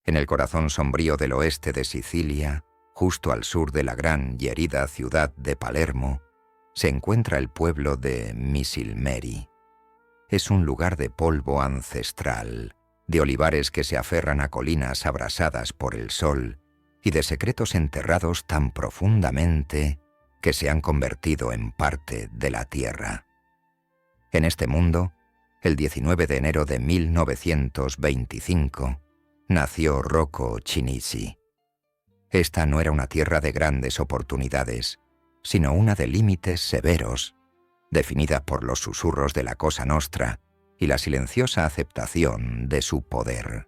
En el corazón sombrío del oeste de Sicilia, justo al sur de la gran y herida ciudad de Palermo, se encuentra el pueblo de Misilmeri. Es un lugar de polvo ancestral, de olivares que se aferran a colinas abrasadas por el sol y de secretos enterrados tan profundamente que se han convertido en parte de la tierra. En este mundo, el 19 de enero de 1925, nació Rocco Chinnici. Esta no era una tierra de grandes oportunidades, sino una de límites severos, definida por los susurros de la Cosa Nostra y la silenciosa aceptación de su poder.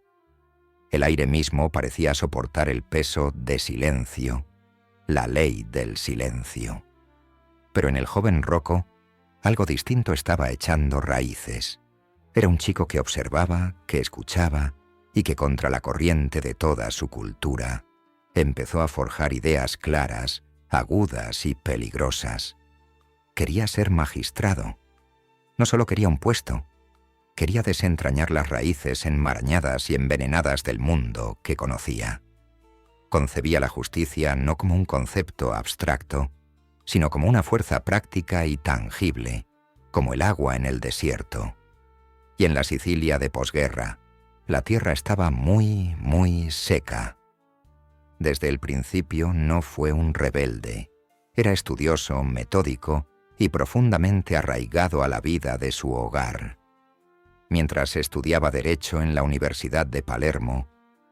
El aire mismo parecía soportar el peso de silencio, la ley del silencio. Pero en el joven Rocco, algo distinto estaba echando raíces. Era un chico que observaba, que escuchaba y que contra la corriente de toda su cultura empezó a forjar ideas claras, agudas y peligrosas. Quería ser magistrado. No solo quería un puesto, quería desentrañar las raíces enmarañadas y envenenadas del mundo que conocía. Concebía la justicia no como un concepto abstracto, sino como una fuerza práctica y tangible, como el agua en el desierto. Y en la Sicilia de posguerra, la tierra estaba muy, muy seca. Desde el principio no fue un rebelde. Era estudioso, metódico y profundamente arraigado a la vida de su hogar. Mientras estudiaba Derecho en la Universidad de Palermo,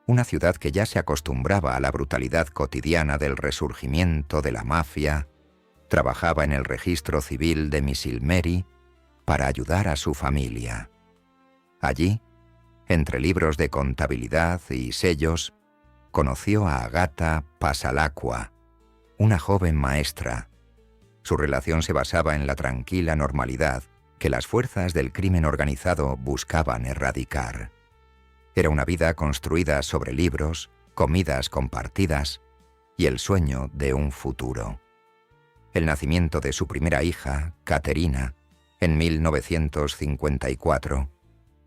una ciudad que ya se acostumbraba a la brutalidad cotidiana del resurgimiento de la mafia, trabajaba en el registro civil de Misilmeri para ayudar a su familia. Allí, entre libros de contabilidad y sellos, conoció a Agata Pasalacqua, una joven maestra. Su relación se basaba en la tranquila normalidad que las fuerzas del crimen organizado buscaban erradicar. Era una vida construida sobre libros, comidas compartidas y el sueño de un futuro. El nacimiento de su primera hija, Caterina, en 1954,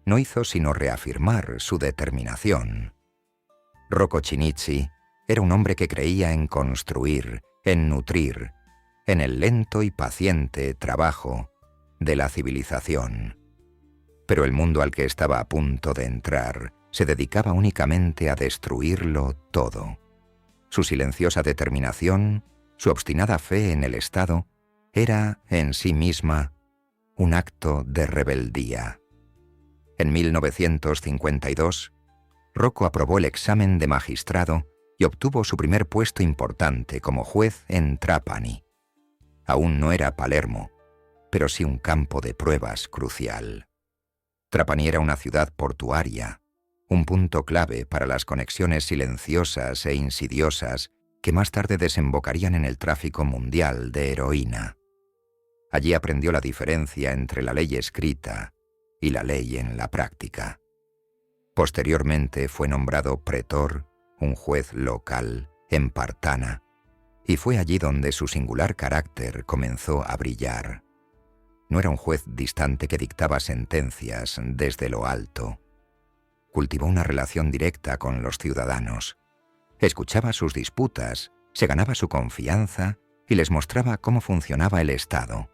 no hizo sino reafirmar su determinación. Rocco Chinnici era un hombre que creía en construir, en nutrir, en el lento y paciente trabajo de la civilización. Pero el mundo al que estaba a punto de entrar se dedicaba únicamente a destruirlo todo. Su silenciosa determinación, su obstinada fe en el Estado, era, en sí misma, un acto de rebeldía. En 1952, Rocco aprobó el examen de magistrado y obtuvo su primer puesto importante como juez en Trapani. Aún no era Palermo, pero sí un campo de pruebas crucial. Trapani era una ciudad portuaria, un punto clave para las conexiones silenciosas e insidiosas que más tarde desembocarían en el tráfico mundial de heroína. Allí aprendió la diferencia entre la ley escrita y la ley en la práctica. Posteriormente fue nombrado pretor, un juez local, en Partana, y fue allí donde su singular carácter comenzó a brillar. No era un juez distante que dictaba sentencias desde lo alto. Cultivó una relación directa con los ciudadanos. Escuchaba sus disputas, se ganaba su confianza y les mostraba cómo funcionaba el Estado.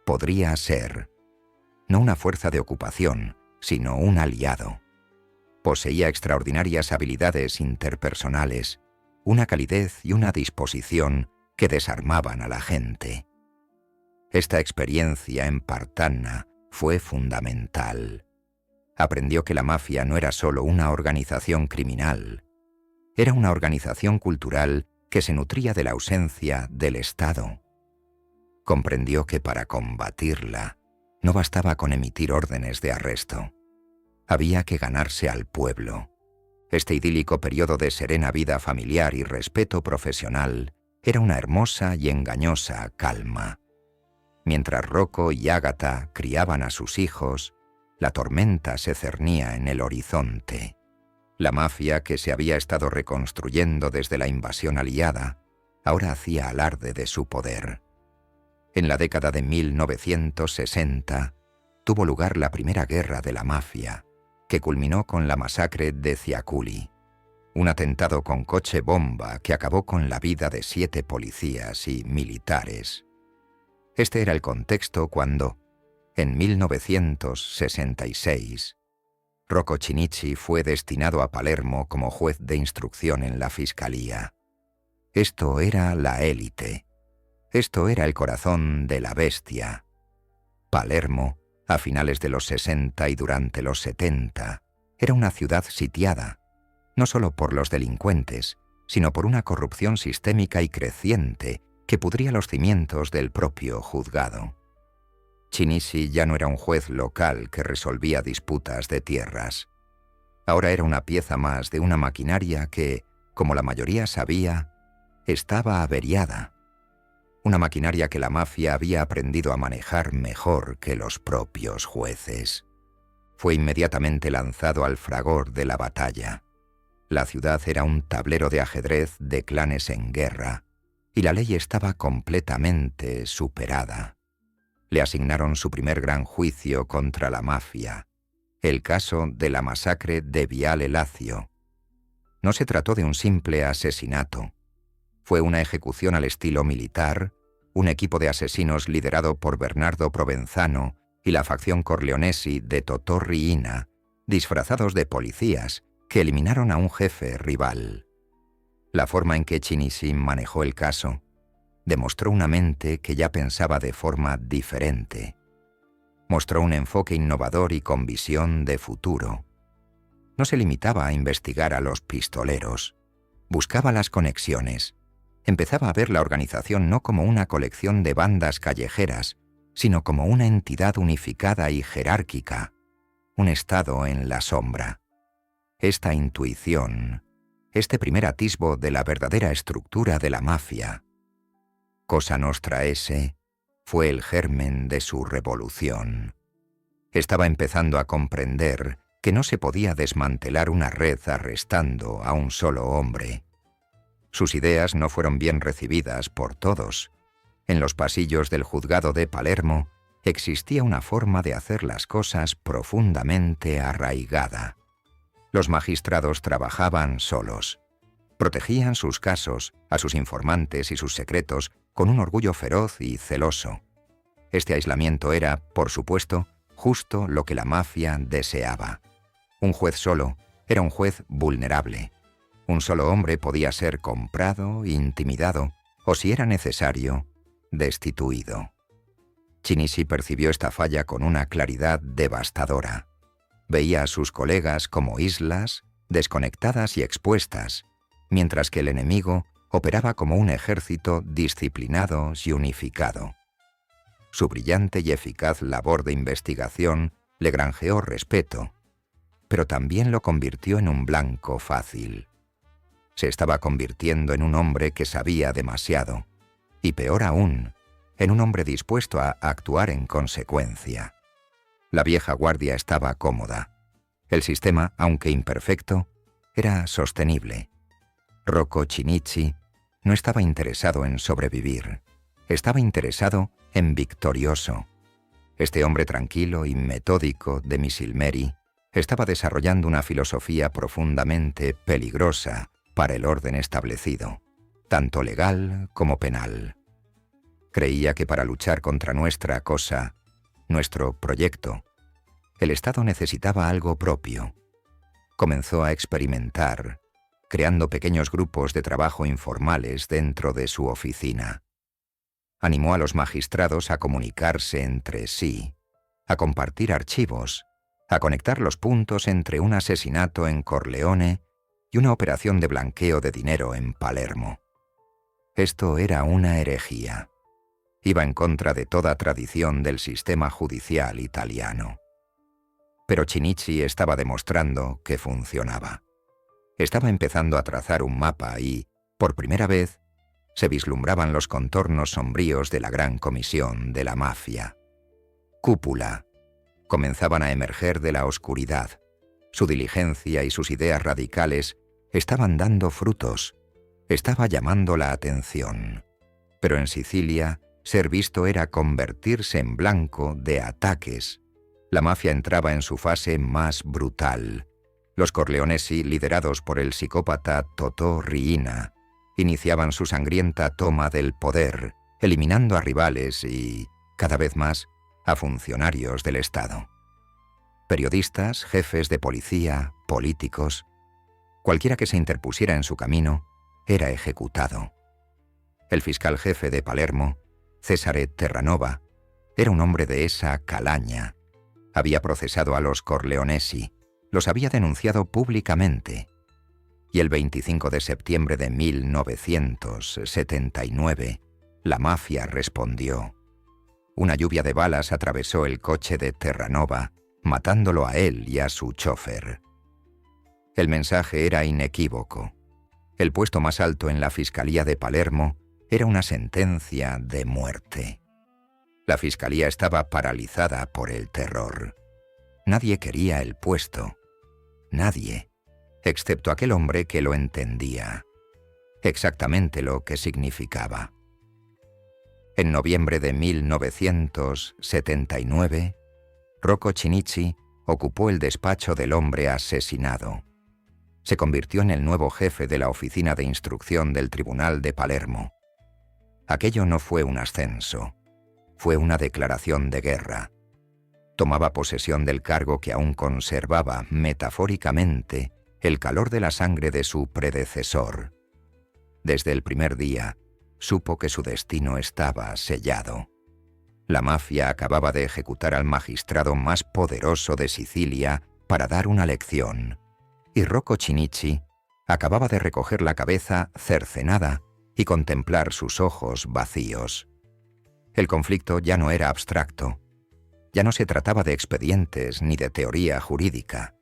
Podría ser, no una fuerza de ocupación, sino un aliado. Poseía extraordinarias habilidades interpersonales, una calidez y una disposición que desarmaban a la gente. Esta experiencia en Partana fue fundamental. Aprendió que la mafia no era solo una organización criminal, era una organización cultural que se nutría de la ausencia del Estado. Comprendió que para combatirla no bastaba con emitir órdenes de arresto. Había que ganarse al pueblo. Este idílico periodo de serena vida familiar y respeto profesional era una hermosa y engañosa calma. Mientras Rocco y Ágata criaban a sus hijos, la tormenta se cernía en el horizonte. La mafia que se había estado reconstruyendo desde la invasión aliada, ahora hacía alarde de su poder. En la década de 1960 tuvo lugar la primera guerra de la mafia, que culminó con la masacre de Ciaculli. Un atentado con coche bomba que acabó con la vida de 7 policías y militares. Este era el contexto cuando, en 1966, Rocco Chinnici fue destinado a Palermo como juez de instrucción en la fiscalía. Esto era la élite. Esto era el corazón de la bestia. Palermo, a finales de los 60 y durante los 70, era una ciudad sitiada, no solo por los delincuentes, sino por una corrupción sistémica y creciente que pudría los cimientos del propio juzgado. Chinnici ya no era un juez local que resolvía disputas de tierras. Ahora era una pieza más de una maquinaria que, como la mayoría sabía, estaba averiada. Una maquinaria que la mafia había aprendido a manejar mejor que los propios jueces. Fue inmediatamente lanzado al fragor de la batalla. La ciudad era un tablero de ajedrez de clanes en guerra, y la ley estaba completamente superada. Le asignaron su primer gran juicio contra la mafia, el caso de la masacre de Viale Lazio. No se trató de un simple asesinato. Fue una ejecución al estilo militar, un equipo de asesinos liderado por Bernardo Provenzano y la facción Corleonesi de Totò Riina, disfrazados de policías, que eliminaron a un jefe rival. La forma en que Chinnici manejó el caso demostró una mente que ya pensaba de forma diferente. Mostró un enfoque innovador y con visión de futuro. No se limitaba a investigar a los pistoleros. Buscaba las conexiones. Empezaba a ver la organización no como una colección de bandas callejeras, sino como una entidad unificada y jerárquica, un estado en la sombra. Esta intuición, este primer atisbo de la verdadera estructura de la mafia, Cosa Nostra S., fue el germen de su revolución. Estaba empezando a comprender que no se podía desmantelar una red arrestando a un solo hombre. Sus ideas no fueron bien recibidas por todos. En los pasillos del juzgado de Palermo existía una forma de hacer las cosas profundamente arraigada. Los magistrados trabajaban solos. Protegían sus casos, a sus informantes y sus secretos con un orgullo feroz y celoso. Este aislamiento era, por supuesto, justo lo que la mafia deseaba. Un juez solo era un juez vulnerable. Un solo hombre podía ser comprado, intimidado, o si era necesario, destituido. Chinnici percibió esta falla con una claridad devastadora. Veía a sus colegas como islas, desconectadas y expuestas, mientras que el enemigo operaba como un ejército disciplinado y unificado. Su brillante y eficaz labor de investigación le granjeó respeto, pero también lo convirtió en un blanco fácil. Se estaba convirtiendo en un hombre que sabía demasiado, y peor aún, en un hombre dispuesto a actuar en consecuencia. La vieja guardia estaba cómoda. El sistema, aunque imperfecto, era sostenible. Rocco Chinnici no estaba interesado en sobrevivir, estaba interesado en victorioso. Este hombre tranquilo y metódico de Misilmeri estaba desarrollando una filosofía profundamente peligrosa para el orden establecido, tanto legal como penal. Creía que para luchar contra nuestra cosa, nuestro proyecto, el Estado necesitaba algo propio. Comenzó a experimentar, creando pequeños grupos de trabajo informales dentro de su oficina. Animó a los magistrados a comunicarse entre sí, a compartir archivos, a conectar los puntos entre un asesinato en Corleone y una operación de blanqueo de dinero en Palermo. Esto era una herejía. Iba en contra de toda tradición del sistema judicial italiano. Pero Chinnici estaba demostrando que funcionaba. Estaba empezando a trazar un mapa y, por primera vez, se vislumbraban los contornos sombríos de la gran comisión de la mafia. Cúpula. Comenzaban a emerger de la oscuridad. Su diligencia y sus ideas radicales estaban dando frutos. Estaba llamando la atención. Pero en Sicilia, ser visto era convertirse en blanco de ataques. La mafia entraba en su fase más brutal. Los Corleonesi, liderados por el psicópata Totò Riina, iniciaban su sangrienta toma del poder, eliminando a rivales y, cada vez más, a funcionarios del Estado. Periodistas, jefes de policía, políticos, cualquiera que se interpusiera en su camino, era ejecutado. El fiscal jefe de Palermo, Cesare Terranova, era un hombre de esa calaña. Había procesado a los Corleonesi, los había denunciado públicamente. Y el 25 de septiembre de 1979, la mafia respondió. Una lluvia de balas atravesó el coche de Terranova, matándolo a él y a su chofer. El mensaje era inequívoco. El puesto más alto en la Fiscalía de Palermo era una sentencia de muerte. La Fiscalía estaba paralizada por el terror. Nadie quería el puesto. Nadie, excepto aquel hombre que lo entendía. Exactamente lo que significaba. En noviembre de 1979, Rocco Chinnici ocupó el despacho del hombre asesinado. Se convirtió en el nuevo jefe de la oficina de instrucción del Tribunal de Palermo. Aquello no fue un ascenso, fue una declaración de guerra. Tomaba posesión del cargo que aún conservaba, metafóricamente, el calor de la sangre de su predecesor. Desde el primer día, supo que su destino estaba sellado. La mafia acababa de ejecutar al magistrado más poderoso de Sicilia para dar una lección, y Rocco Chinnici acababa de recoger la cabeza cercenada y contemplar sus ojos vacíos. El conflicto ya no era abstracto. Ya no se trataba de expedientes ni de teoría jurídica.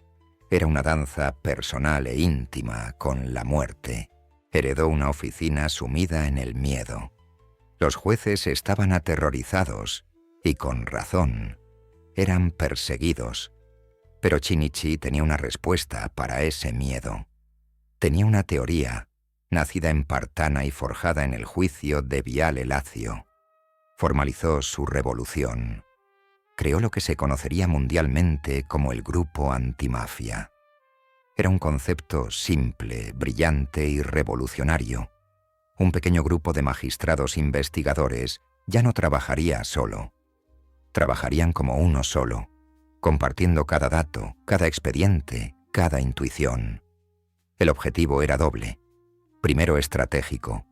Era una danza personal e íntima con la muerte. Heredó una oficina sumida en el miedo. Los jueces estaban aterrorizados, y con razón. Eran perseguidos. Pero Chinnici tenía una respuesta para ese miedo. Tenía una teoría, nacida en Partana y forjada en el juicio de Viale Lazio. Formalizó su revolución. Creó lo que se conocería mundialmente como el Grupo Antimafia. Era un concepto simple, brillante y revolucionario. Un pequeño grupo de magistrados investigadores ya no trabajaría solo. Trabajarían como uno solo, compartiendo cada dato, cada expediente, cada intuición. El objetivo era doble. Primero, estratégico.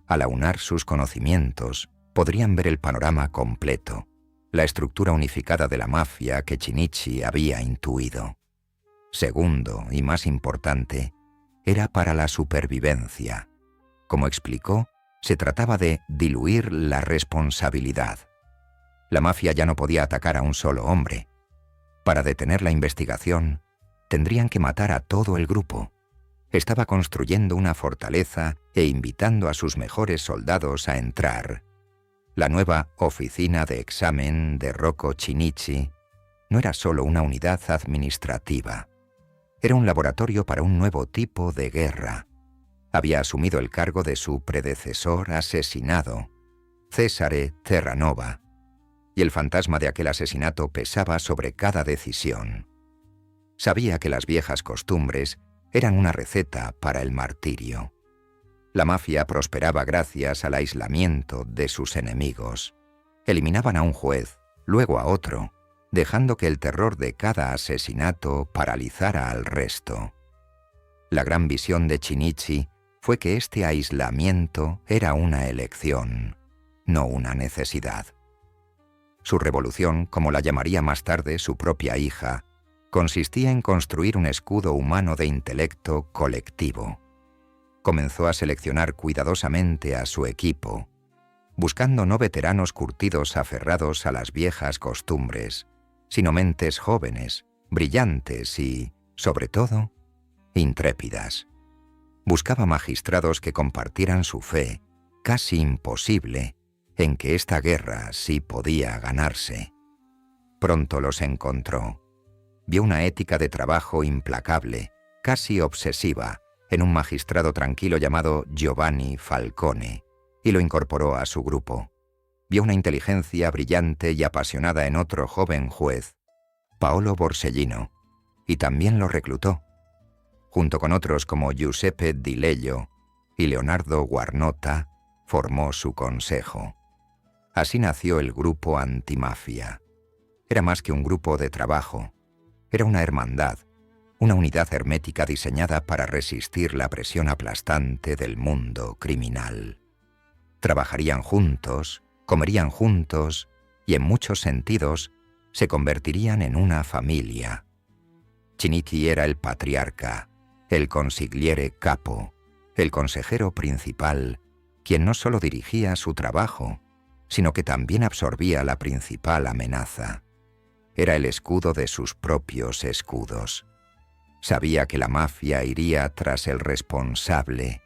Al aunar sus conocimientos, podrían ver el panorama completo, la estructura unificada de la mafia que Chinnici había intuido. Segundo, y más importante, era para la supervivencia. Como explicó, se trataba de diluir la responsabilidad. La mafia ya no podía atacar a un solo hombre. Para detener la investigación, tendrían que matar a todo el grupo. Estaba construyendo una fortaleza e invitando a sus mejores soldados a entrar. La nueva oficina de examen de Rocco Chinnici no era solo una unidad administrativa. Era un laboratorio para un nuevo tipo de guerra. Había asumido el cargo de su predecesor asesinado, Cesare Terranova, y el fantasma de aquel asesinato pesaba sobre cada decisión. Sabía que las viejas costumbres eran una receta para el martirio. La mafia prosperaba gracias al aislamiento de sus enemigos. Eliminaban a un juez, luego a otro, dejando que el terror de cada asesinato paralizara al resto. La gran visión de Chinnici fue que este aislamiento era una elección, no una necesidad. Su revolución, como la llamaría más tarde su propia hija, consistía en construir un escudo humano de intelecto colectivo. Comenzó a seleccionar cuidadosamente a su equipo, buscando no veteranos curtidos aferrados a las viejas costumbres, sino mentes jóvenes, brillantes y, sobre todo, intrépidas. Buscaba magistrados que compartieran su fe, casi imposible, en que esta guerra sí podía ganarse. Pronto los encontró. Vio una ética de trabajo implacable, casi obsesiva, en un magistrado tranquilo llamado Giovanni Falcone, y lo incorporó a su grupo. Vio una inteligencia brillante y apasionada en otro joven juez, Paolo Borsellino, y también lo reclutó. junto con otros como Giuseppe Di Lello y Leonardo Guarnota, formó su consejo. Así nació el grupo antimafia. Era más que un grupo de trabajo. Era una hermandad, una unidad hermética diseñada para resistir la presión aplastante del mundo criminal. Trabajarían juntos, comerían juntos y en muchos sentidos se convertirían en una familia. Chiniti era el patriarca, el consigliere capo, el consejero principal, quien no solo dirigía su trabajo, sino que también absorbía la principal amenaza. Era el escudo de sus propios escudos. Sabía que la mafia iría tras el responsable,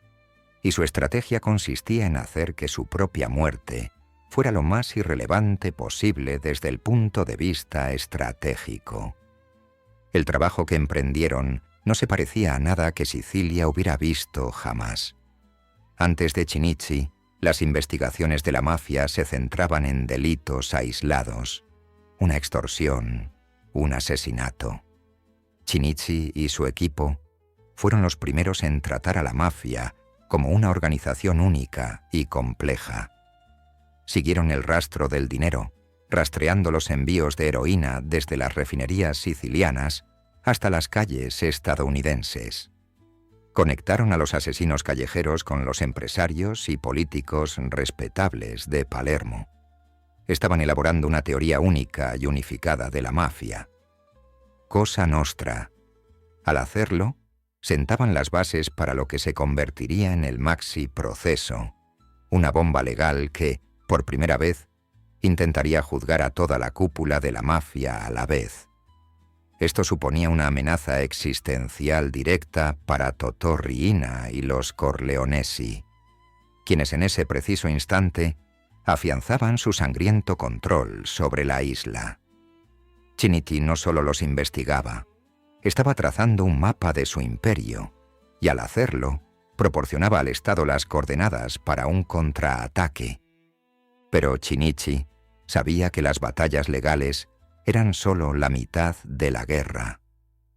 y su estrategia consistía en hacer que su propia muerte fuera lo más irrelevante posible desde el punto de vista estratégico. El trabajo que emprendieron no se parecía a nada que Sicilia hubiera visto jamás. Antes de Chinnici, las investigaciones de la mafia se centraban en delitos aislados, una extorsión, un asesinato. Chinnici y su equipo fueron los primeros en tratar a la mafia como una organización única y compleja. Siguieron el rastro del dinero, rastreando los envíos de heroína desde las refinerías sicilianas hasta las calles estadounidenses. Conectaron a los asesinos callejeros con los empresarios y políticos respetables de Palermo. Estaban elaborando una teoría única y unificada de la mafia. Cosa Nostra. Al hacerlo, sentaban las bases para lo que se convertiría en el Maxi Proceso, una bomba legal que, por primera vez, intentaría juzgar a toda la cúpula de la mafia a la vez. Esto suponía una amenaza existencial directa para Totò Riina y los Corleonesi, quienes en ese preciso instante afianzaban su sangriento control sobre la isla. Chinnici no solo los investigaba, estaba trazando un mapa de su imperio, y al hacerlo, proporcionaba al Estado las coordenadas para un contraataque. Pero Chinnici sabía que las batallas legales eran solo la mitad de la guerra.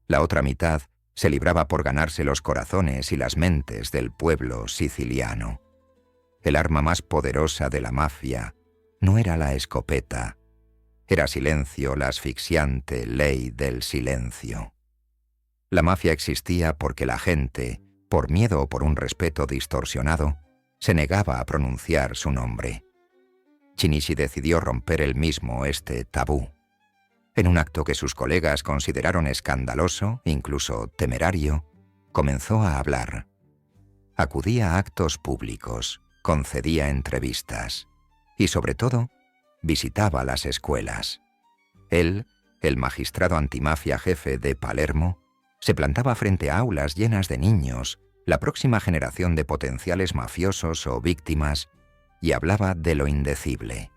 La otra mitad se libraba por ganarse los corazones y las mentes del pueblo siciliano. El arma más poderosa de la mafia no era la escopeta, era silencio, la asfixiante ley del silencio. La mafia existía porque la gente, por miedo o por un respeto distorsionado, se negaba a pronunciar su nombre. Chinnici decidió romper él mismo este tabú. En un acto que sus colegas consideraron escandaloso, incluso temerario, comenzó a hablar. Acudía a actos públicos, concedía entrevistas y, sobre todo, visitaba las escuelas. Él, el magistrado antimafia jefe de Palermo, se plantaba frente a aulas llenas de niños, la próxima generación de potenciales mafiosos o víctimas, y hablaba de lo indecible.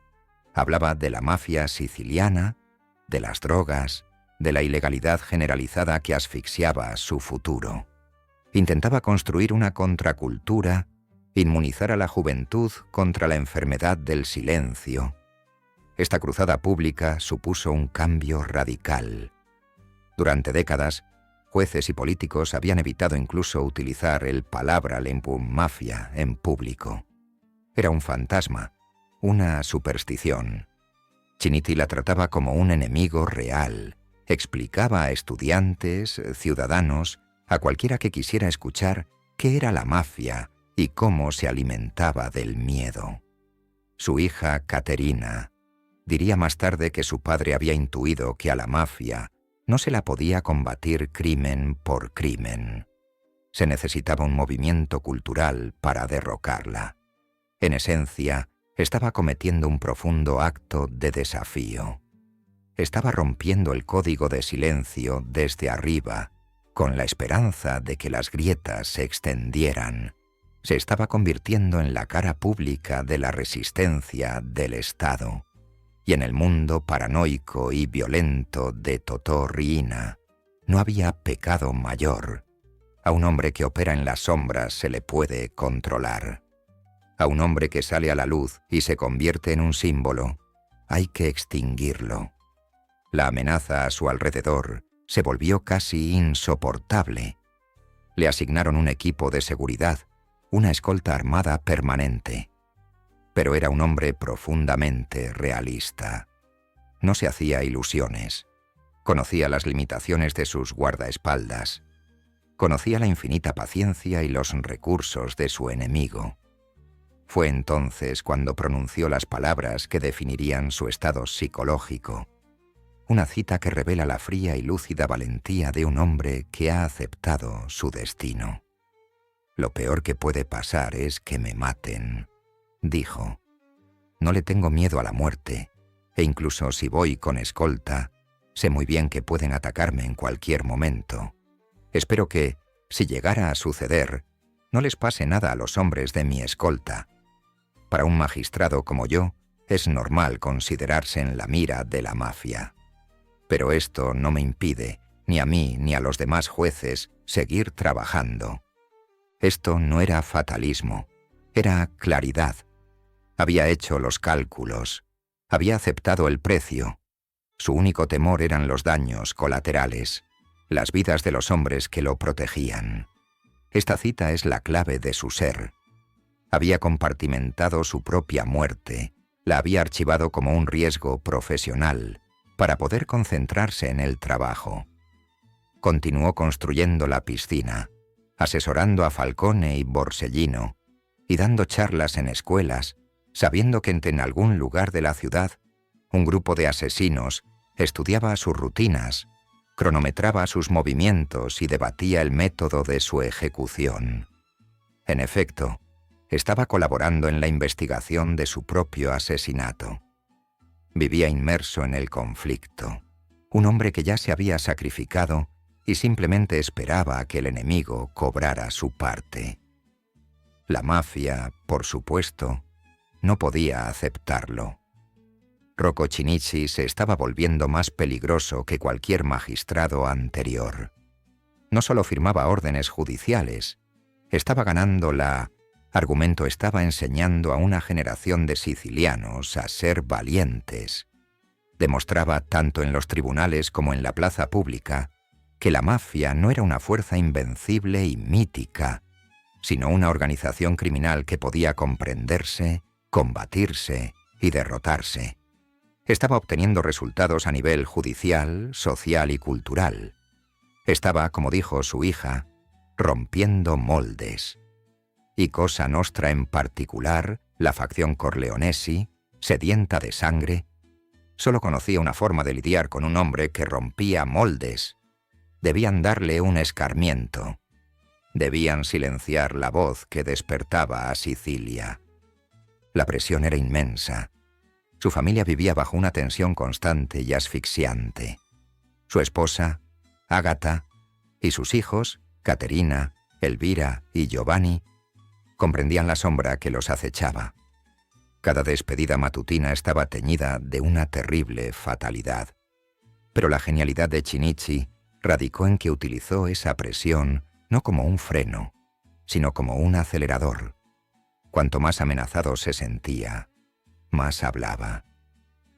Hablaba de la mafia siciliana, de las drogas, de la ilegalidad generalizada que asfixiaba su futuro. Intentaba construir una contracultura, inmunizar a la juventud contra la enfermedad del silencio. Esta cruzada pública supuso un cambio radical. Durante décadas, jueces y políticos habían evitado incluso utilizar el palabra mafia en público. Era un fantasma, una superstición. Chinnici la trataba como un enemigo real. Explicaba a estudiantes, ciudadanos, a cualquiera que quisiera escuchar qué era la mafia y cómo se alimentaba del miedo. Su hija, Caterina, diría más tarde que su padre había intuido que a la mafia no se la podía combatir crimen por crimen. Se necesitaba un movimiento cultural para derrocarla. En esencia, estaba cometiendo un profundo acto de desafío. Estaba rompiendo el código de silencio desde arriba, con la esperanza de que las grietas se extendieran. Se estaba convirtiendo en la cara pública de la resistencia del Estado. Y en el mundo paranoico y violento de Totò Riina no había pecado mayor. A un hombre que opera en las sombras se le puede controlar. A un hombre que sale a la luz y se convierte en un símbolo, hay que extinguirlo. La amenaza a su alrededor se volvió casi insoportable. Le asignaron un equipo de seguridad, una escolta armada permanente. Pero era un hombre profundamente realista. No se hacía ilusiones. Conocía las limitaciones de sus guardaespaldas. Conocía la infinita paciencia y los recursos de su enemigo. Fue entonces cuando pronunció las palabras que definirían su estado psicológico. Una cita que revela la fría y lúcida valentía de un hombre que ha aceptado su destino. «Lo peor que puede pasar es que me maten», dijo. «No le tengo miedo a la muerte, e incluso si voy con escolta, sé muy bien que pueden atacarme en cualquier momento. Espero que, si llegara a suceder, no les pase nada a los hombres de mi escolta. Para un magistrado como yo, es normal considerarse en la mira de la mafia. Pero esto no me impide, ni a mí ni a los demás jueces, seguir trabajando». Esto no era fatalismo, era claridad. Había hecho los cálculos, había aceptado el precio. Su único temor eran los daños colaterales, las vidas de los hombres que lo protegían. Esta cita es la clave de su ser. Había compartimentado su propia muerte, la había archivado como un riesgo profesional, para poder concentrarse en el trabajo. Continuó construyendo la piscina, asesorando a Falcone y Borsellino, y dando charlas en escuelas, sabiendo que en algún lugar de la ciudad, un grupo de asesinos estudiaba sus rutinas, cronometraba sus movimientos y debatía el método de su ejecución. En efecto, estaba colaborando en la investigación de su propio asesinato. Vivía inmerso en el conflicto, un hombre que ya se había sacrificado y simplemente esperaba a que el enemigo cobrara su parte. La mafia, por supuesto, no podía aceptarlo. Rocco Chinnici se estaba volviendo más peligroso que cualquier magistrado anterior. No solo firmaba órdenes judiciales, estaba ganando estaba enseñando a una generación de sicilianos a ser valientes. Demostraba tanto en los tribunales como en la plaza pública que la mafia no era una fuerza invencible y mítica, sino una organización criminal que podía comprenderse, combatirse y derrotarse. Estaba obteniendo resultados a nivel judicial, social y cultural. Estaba, como dijo su hija, rompiendo moldes. Y Cosa Nostra en particular, la facción Corleonesi, sedienta de sangre, solo conocía una forma de lidiar con un hombre que rompía moldes. Debían darle un escarmiento. Debían silenciar la voz que despertaba a Sicilia. La presión era inmensa. Su familia vivía bajo una tensión constante y asfixiante. Su esposa, Ágata, y sus hijos, Caterina, Elvira y Giovanni, comprendían la sombra que los acechaba. Cada despedida matutina estaba teñida de una terrible fatalidad. Pero la genialidad de Chinnici radicó en que utilizó esa presión no como un freno, sino como un acelerador. Cuanto más amenazado se sentía, más hablaba.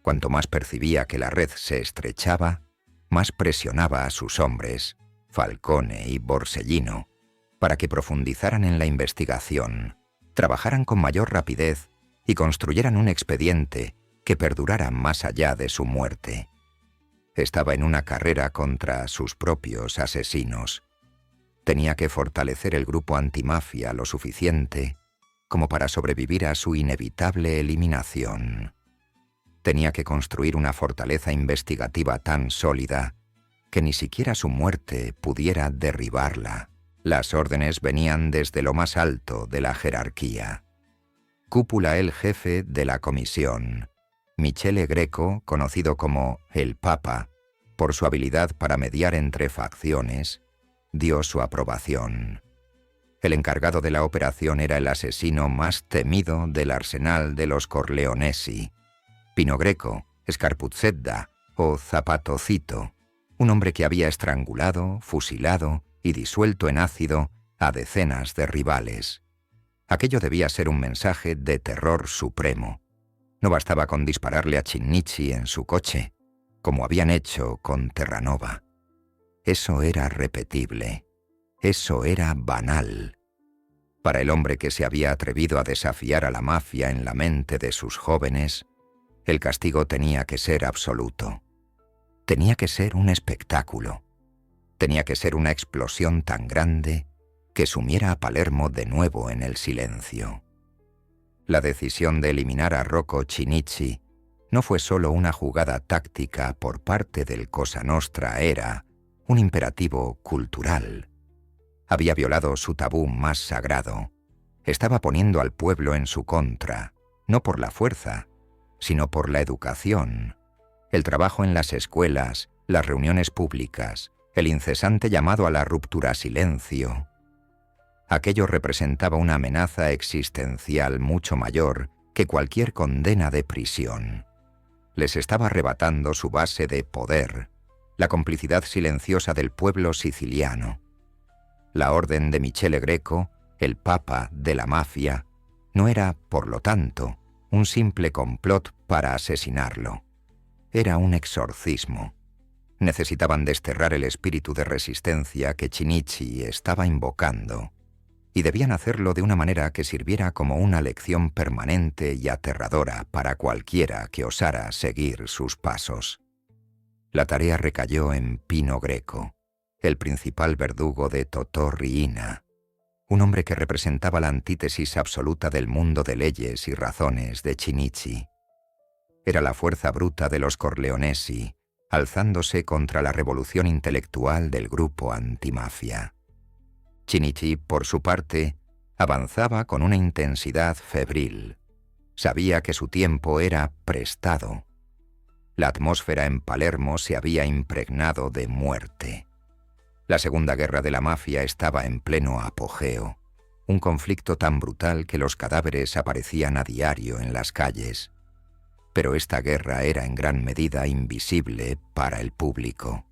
Cuanto más percibía que la red se estrechaba, más presionaba a sus hombres, Falcone y Borsellino, para que profundizaran en la investigación, trabajaran con mayor rapidez y construyeran un expediente que perdurara más allá de su muerte. Estaba en una carrera contra sus propios asesinos. Tenía que fortalecer el grupo antimafia lo suficiente como para sobrevivir a su inevitable eliminación. Tenía que construir una fortaleza investigativa tan sólida que ni siquiera su muerte pudiera derribarla. Las órdenes venían desde lo más alto de la jerarquía. Cúpula el jefe de la comisión, Michele Greco, conocido como el Papa, por su habilidad para mediar entre facciones, dio su aprobación. El encargado de la operación era el asesino más temido del arsenal de los Corleonesi, Pino Greco, Scarpuzzetta o Zapatocito, un hombre que había estrangulado, fusilado y disuelto en ácido a decenas de rivales. Aquello debía ser un mensaje de terror supremo. No bastaba con dispararle a Chinnici en su coche, como habían hecho con Terranova. Eso era repetible. Eso era banal. Para el hombre que se había atrevido a desafiar a la mafia en la mente de sus jóvenes, el castigo tenía que ser absoluto. Tenía que ser un espectáculo. Tenía que ser una explosión tan grande que sumiera a Palermo de nuevo en el silencio. La decisión de eliminar a Rocco Chinnici no fue solo una jugada táctica por parte del Cosa Nostra, era un imperativo cultural. Había violado su tabú más sagrado. Estaba poniendo al pueblo en su contra, no por la fuerza, sino por la educación, el trabajo en las escuelas, las reuniones públicas, el incesante llamado a la ruptura silencio. Aquello representaba una amenaza existencial mucho mayor que cualquier condena de prisión. Les estaba arrebatando su base de poder, la complicidad silenciosa del pueblo siciliano. La orden de Michele Greco, el papa de la mafia, no era, por lo tanto, un simple complot para asesinarlo. Era un exorcismo. Necesitaban desterrar el espíritu de resistencia que Chinnici estaba invocando, y debían hacerlo de una manera que sirviera como una lección permanente y aterradora para cualquiera que osara seguir sus pasos. La tarea recayó en Pino Greco, el principal verdugo de Totò Riina, un hombre que representaba la antítesis absoluta del mundo de leyes y razones de Chinnici. Era la fuerza bruta de los Corleonesi, alzándose contra la revolución intelectual del grupo antimafia. Chinnici, por su parte, avanzaba con una intensidad febril. Sabía que su tiempo era prestado. La atmósfera en Palermo se había impregnado de muerte. La Segunda Guerra de la Mafia estaba en pleno apogeo, un conflicto tan brutal que los cadáveres aparecían a diario en las calles. Pero esta guerra era en gran medida invisible para el público,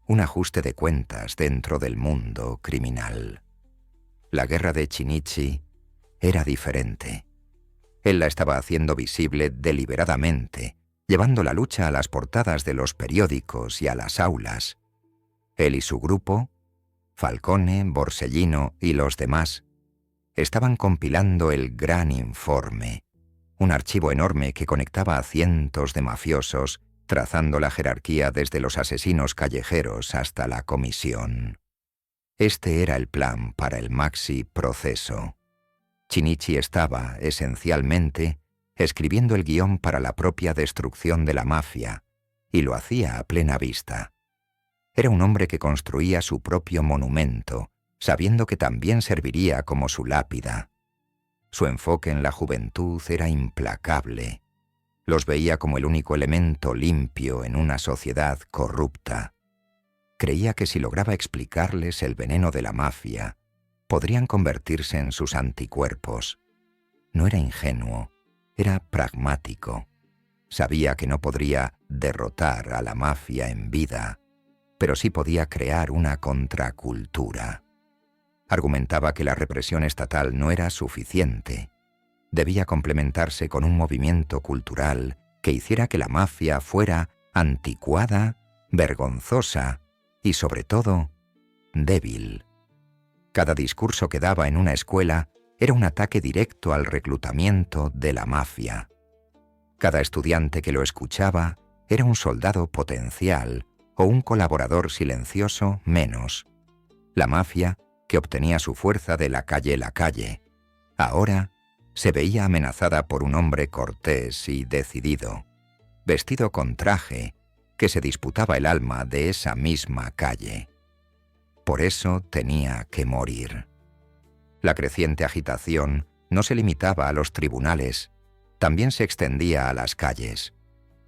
un ajuste de cuentas dentro del mundo criminal. La guerra de Chinnici era diferente. Él la estaba haciendo visible deliberadamente, llevando la lucha a las portadas de los periódicos y a las aulas. Él y su grupo, Falcone, Borsellino y los demás, estaban compilando el Gran Informe, un archivo enorme que conectaba a cientos de mafiosos, trazando la jerarquía desde los asesinos callejeros hasta la comisión. Este era el plan para el maxi proceso. Chinnici estaba, esencialmente, escribiendo el guión para la propia destrucción de la mafia, y lo hacía a plena vista. Era un hombre que construía su propio monumento, sabiendo que también serviría como su lápida. Su enfoque en la juventud era implacable. Los veía como el único elemento limpio en una sociedad corrupta. Creía que si lograba explicarles el veneno de la mafia, podrían convertirse en sus anticuerpos. No era ingenuo, era pragmático. Sabía que no podría derrotar a la mafia en vida, pero sí podía crear una contracultura. Argumentaba que la represión estatal no era suficiente. Debía complementarse con un movimiento cultural que hiciera que la mafia fuera anticuada, vergonzosa y, sobre todo, débil. Cada discurso que daba en una escuela era un ataque directo al reclutamiento de la mafia. Cada estudiante que lo escuchaba era un soldado potencial o un colaborador silencioso menos. La mafia, que obtenía su fuerza de la calle, ahora se veía amenazada por un hombre cortés y decidido, vestido con traje, que se disputaba el alma de esa misma calle. Por eso tenía que morir. La creciente agitación no se limitaba a los tribunales, también se extendía a las calles.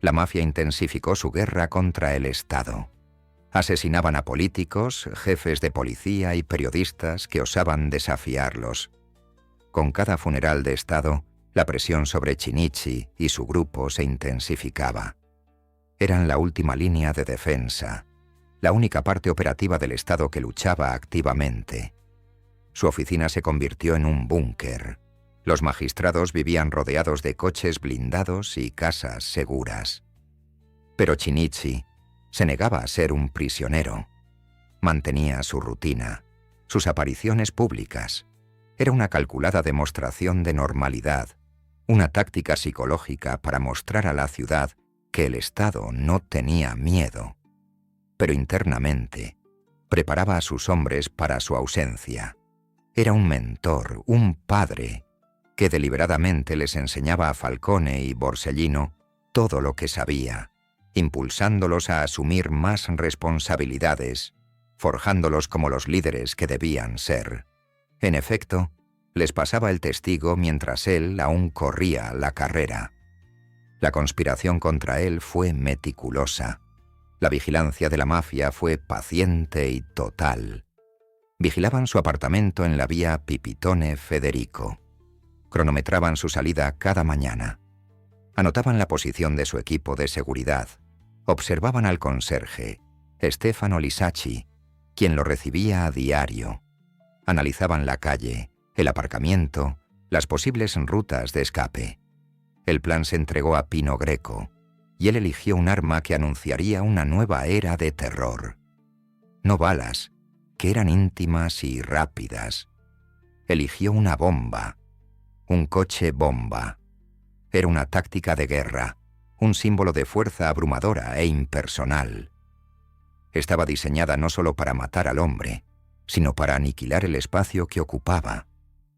La mafia intensificó su guerra contra el Estado. Asesinaban a políticos, jefes de policía y periodistas que osaban desafiarlos. Con cada funeral de Estado, la presión sobre Chinnici y su grupo se intensificaba. Eran la última línea de defensa, la única parte operativa del Estado que luchaba activamente. Su oficina se convirtió en un búnker. Los magistrados vivían rodeados de coches blindados y casas seguras. Pero Chinnici se negaba a ser un prisionero. Mantenía su rutina. sus apariciones públicas. Era una calculada demostración de normalidad, una táctica psicológica para mostrar a la ciudad que el Estado no tenía miedo. Pero internamente, preparaba a sus hombres para su ausencia. Era un mentor, un padre, que deliberadamente les enseñaba a Falcone y Borsellino todo lo que sabía, impulsándolos a asumir más responsabilidades, forjándolos como los líderes que debían ser. En efecto, les pasaba el testigo mientras él aún corría la carrera. La conspiración contra él fue meticulosa. La vigilancia de la mafia fue paciente y total. Vigilaban su apartamento en la vía Pipitone Federico. Cronometraban su salida cada mañana. Anotaban la posición de su equipo de seguridad. Observaban al conserje, Stefano Lisacci, quien lo recibía a diario. Analizaban la calle, el aparcamiento, las posibles rutas de escape. El plan se entregó a Pino Greco, y él eligió un arma que anunciaría una nueva era de terror. No balas, que eran íntimas y rápidas. Eligió una bomba, un coche bomba. Era una táctica de guerra, un símbolo de fuerza abrumadora e impersonal. Estaba diseñada no solo para matar al hombre, sino para aniquilar el espacio que ocupaba,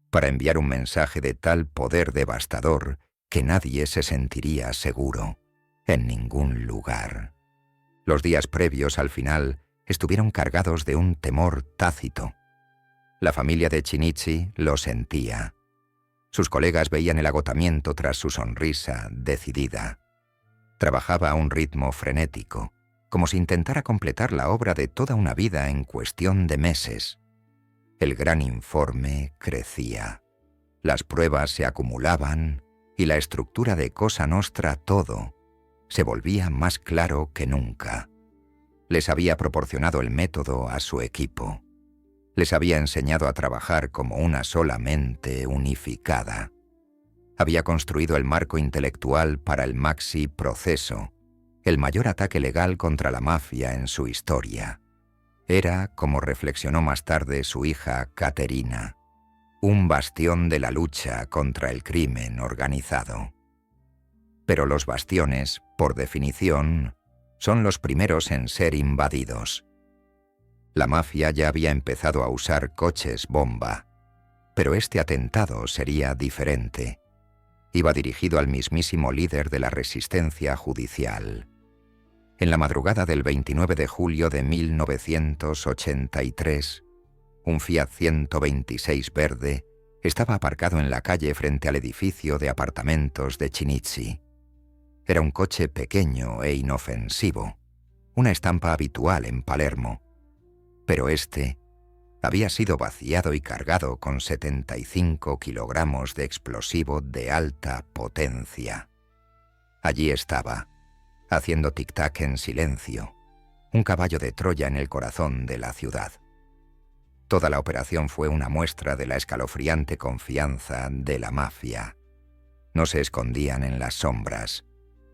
para enviar un mensaje de tal poder devastador que nadie se sentiría seguro, en ningún lugar. Los días previos al final estuvieron cargados de un temor tácito. La familia de Chinnici lo sentía. Sus colegas veían el agotamiento tras su sonrisa decidida. Trabajaba a un ritmo frenético, como si intentara completar la obra de toda una vida en cuestión de meses. El gran informe crecía. Las pruebas se acumulaban y la estructura de Cosa Nostra todo se volvía más claro que nunca. Les había proporcionado el método a su equipo. Les había enseñado a trabajar como una sola mente unificada. Había construido el marco intelectual para el Maxi Proceso, el mayor ataque legal contra la mafia en su historia. Era, como reflexionó más tarde su hija Caterina, un bastión de la lucha contra el crimen organizado. Pero los bastiones, por definición, son los primeros en ser invadidos. La mafia ya había empezado a usar coches bomba, pero este atentado sería diferente. Iba dirigido al mismísimo líder de la resistencia judicial. En la madrugada del 29 de julio de 1983, un Fiat 126 verde estaba aparcado en la calle frente al edificio de apartamentos de Chinnici. Era un coche pequeño e inofensivo, una estampa habitual en Palermo, pero este había sido vaciado y cargado con 75 kilogramos de explosivo de alta potencia. Allí estaba, haciendo tic-tac en silencio, un caballo de Troya en el corazón de la ciudad. Toda la operación fue una muestra de la escalofriante confianza de la mafia. No se escondían en las sombras,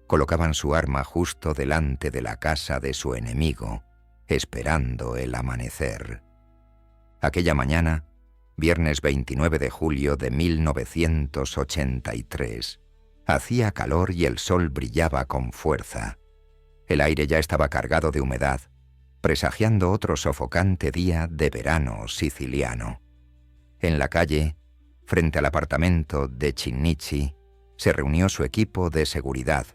colocaban su arma justo delante de la casa de su enemigo, esperando el amanecer. Aquella mañana, viernes 29 de julio de 1983, hacía calor y el sol brillaba con fuerza. El aire ya estaba cargado de humedad, presagiando otro sofocante día de verano siciliano. En la calle, frente al apartamento de Chinnici, se reunió su equipo de seguridad.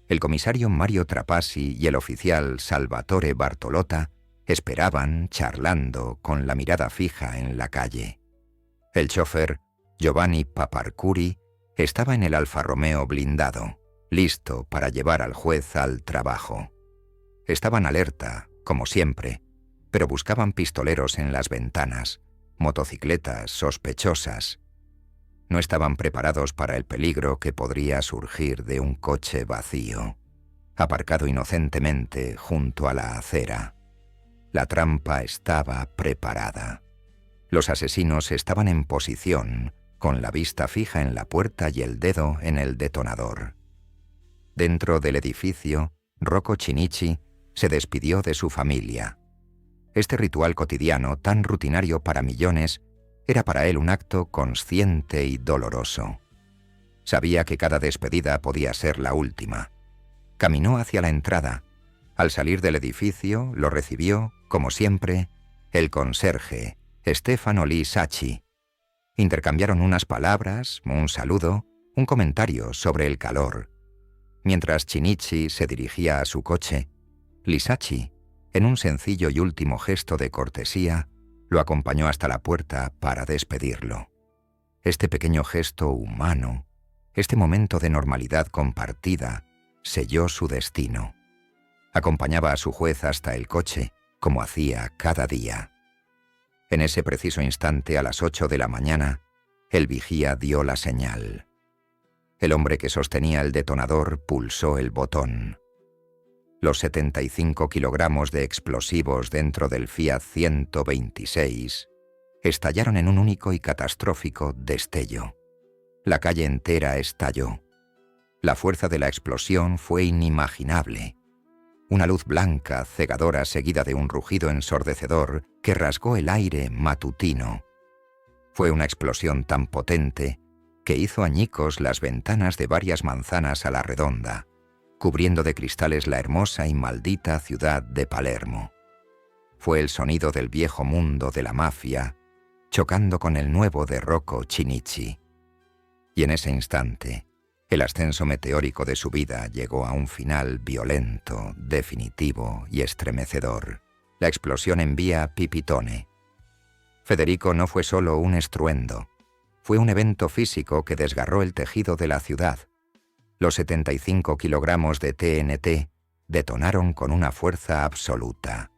El comisario Mario Trapassi y el oficial Salvatore Bartolotta esperaban, charlando, con la mirada fija en la calle. El chofer, Giovanni Paparcuri, estaba en el Alfa Romeo blindado, listo para llevar al juez al trabajo. Estaban alerta, como siempre, pero buscaban pistoleros en las ventanas, motocicletas sospechosas. No estaban preparados para el peligro que podría surgir de un coche vacío, aparcado inocentemente junto a la acera. La trampa estaba preparada. Los asesinos estaban en posición, con la vista fija en la puerta y el dedo en el detonador. Dentro del edificio, Rocco Chinnici se despidió de su familia. Este ritual cotidiano, tan rutinario para millones, era para él un acto consciente y doloroso. Sabía que cada despedida podía ser la última. Caminó hacia la entrada. Al salir del edificio, lo recibió, como siempre, el conserje, Stefano Lisacci. Intercambiaron unas palabras, un saludo, un comentario sobre el calor. Mientras Shinichi se dirigía a su coche, Lisacci, en un sencillo y último gesto de cortesía, lo acompañó hasta la puerta para despedirlo. Este pequeño gesto humano, este momento de normalidad compartida, selló su destino. Acompañaba a su juez hasta el coche, como hacía cada día. En ese preciso instante, a las 8 de la mañana, el vigía dio la señal. El hombre que sostenía el detonador pulsó el botón. Los 75 kilogramos de explosivos dentro del Fiat 126 estallaron en un único y catastrófico destello. La calle entera estalló. La fuerza de la explosión fue inimaginable. Una luz blanca, cegadora, seguida de un rugido ensordecedor que rasgó el aire matutino. Fue una explosión tan potente que hizo añicos las ventanas de varias manzanas a la redonda, cubriendo de cristales la hermosa y maldita ciudad de Palermo. Fue el sonido del viejo mundo de la mafia chocando con el nuevo de Rocco Shinichi. Y en ese instante, el ascenso meteórico de su vida llegó a un final violento, definitivo y estremecedor. La explosión en vía Pipitone. Federico no fue solo un estruendo, fue un evento físico que desgarró el tejido de la ciudad. Los 75 kilogramos de TNT detonaron con una fuerza absoluta.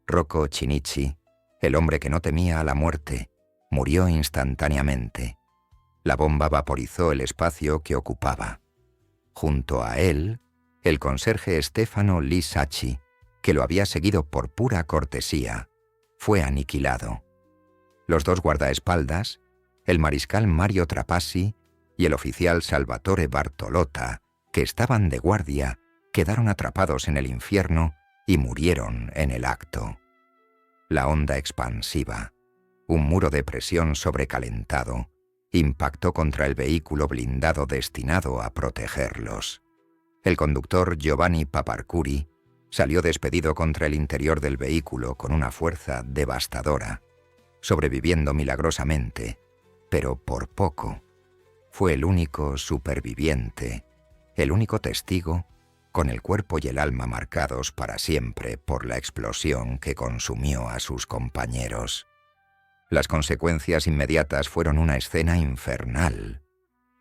Rocco Shinichi, el hombre que no temía a la muerte, murió instantáneamente. La bomba vaporizó el espacio que ocupaba. Junto a él, el conserje Stefano Lisacci, que lo había seguido por pura cortesía, fue aniquilado. Los dos guardaespaldas, el mariscal Mario Trapassi y el oficial Salvatore Bartolotta, que estaban de guardia, quedaron atrapados en el infierno y murieron en el acto. La onda expansiva, un muro de presión sobrecalentado, impactó contra el vehículo blindado destinado a protegerlos. El conductor Giovanni Paparcuri salió despedido contra el interior del vehículo con una fuerza devastadora, sobreviviendo milagrosamente, pero por poco. Fue el único superviviente, el único testigo, con el cuerpo y el alma marcados para siempre por la explosión que consumió a sus compañeros. Las consecuencias inmediatas fueron una escena infernal.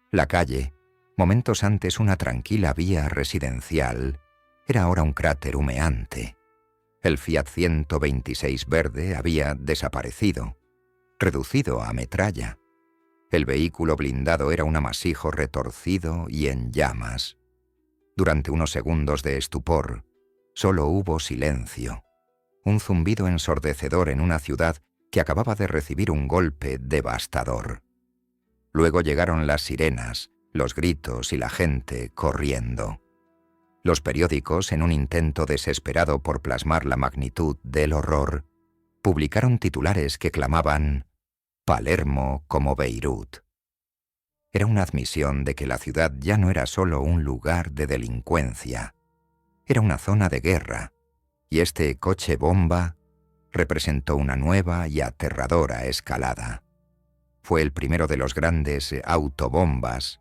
La calle, momentos antes una tranquila vía residencial, era ahora un cráter humeante. El Fiat 126 verde había desaparecido, reducido a metralla. El vehículo blindado era un amasijo retorcido y en llamas. Durante unos segundos de estupor, solo hubo silencio, un zumbido ensordecedor en una ciudad que acababa de recibir un golpe devastador. Luego llegaron las sirenas, los gritos y la gente corriendo. Los periódicos, en un intento desesperado por plasmar la magnitud del horror, publicaron titulares que clamaban «Palermo como Beirut». Era una admisión de que la ciudad ya no era solo un lugar de delincuencia, era una zona de guerra, y este coche bomba representó una nueva y aterradora escalada. Fue el primero de los grandes autobombas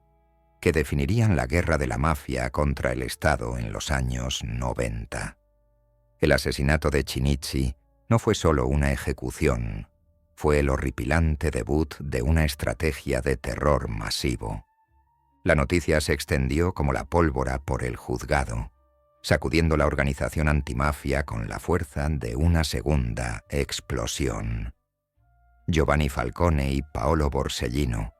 que definirían la guerra de la mafia contra el Estado en los años 90. El asesinato de Shinichi no fue solo una ejecución, fue el horripilante debut de una estrategia de terror masivo. La noticia se extendió como la pólvora por el juzgado, sacudiendo la organización antimafia con la fuerza de una segunda explosión. Giovanni Falcone y Paolo Borsellino,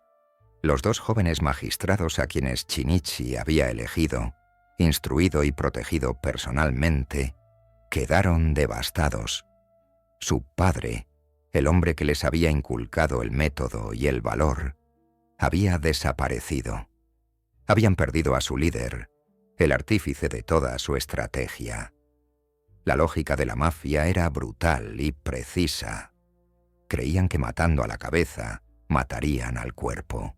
los dos jóvenes magistrados a quienes Shinichi había elegido, instruido y protegido personalmente, quedaron devastados. Su padre, el hombre que les había inculcado el método y el valor, había desaparecido. Habían perdido a su líder, el artífice de toda su estrategia. La lógica de la mafia era brutal y precisa. Creían que matando a la cabeza, matarían al cuerpo.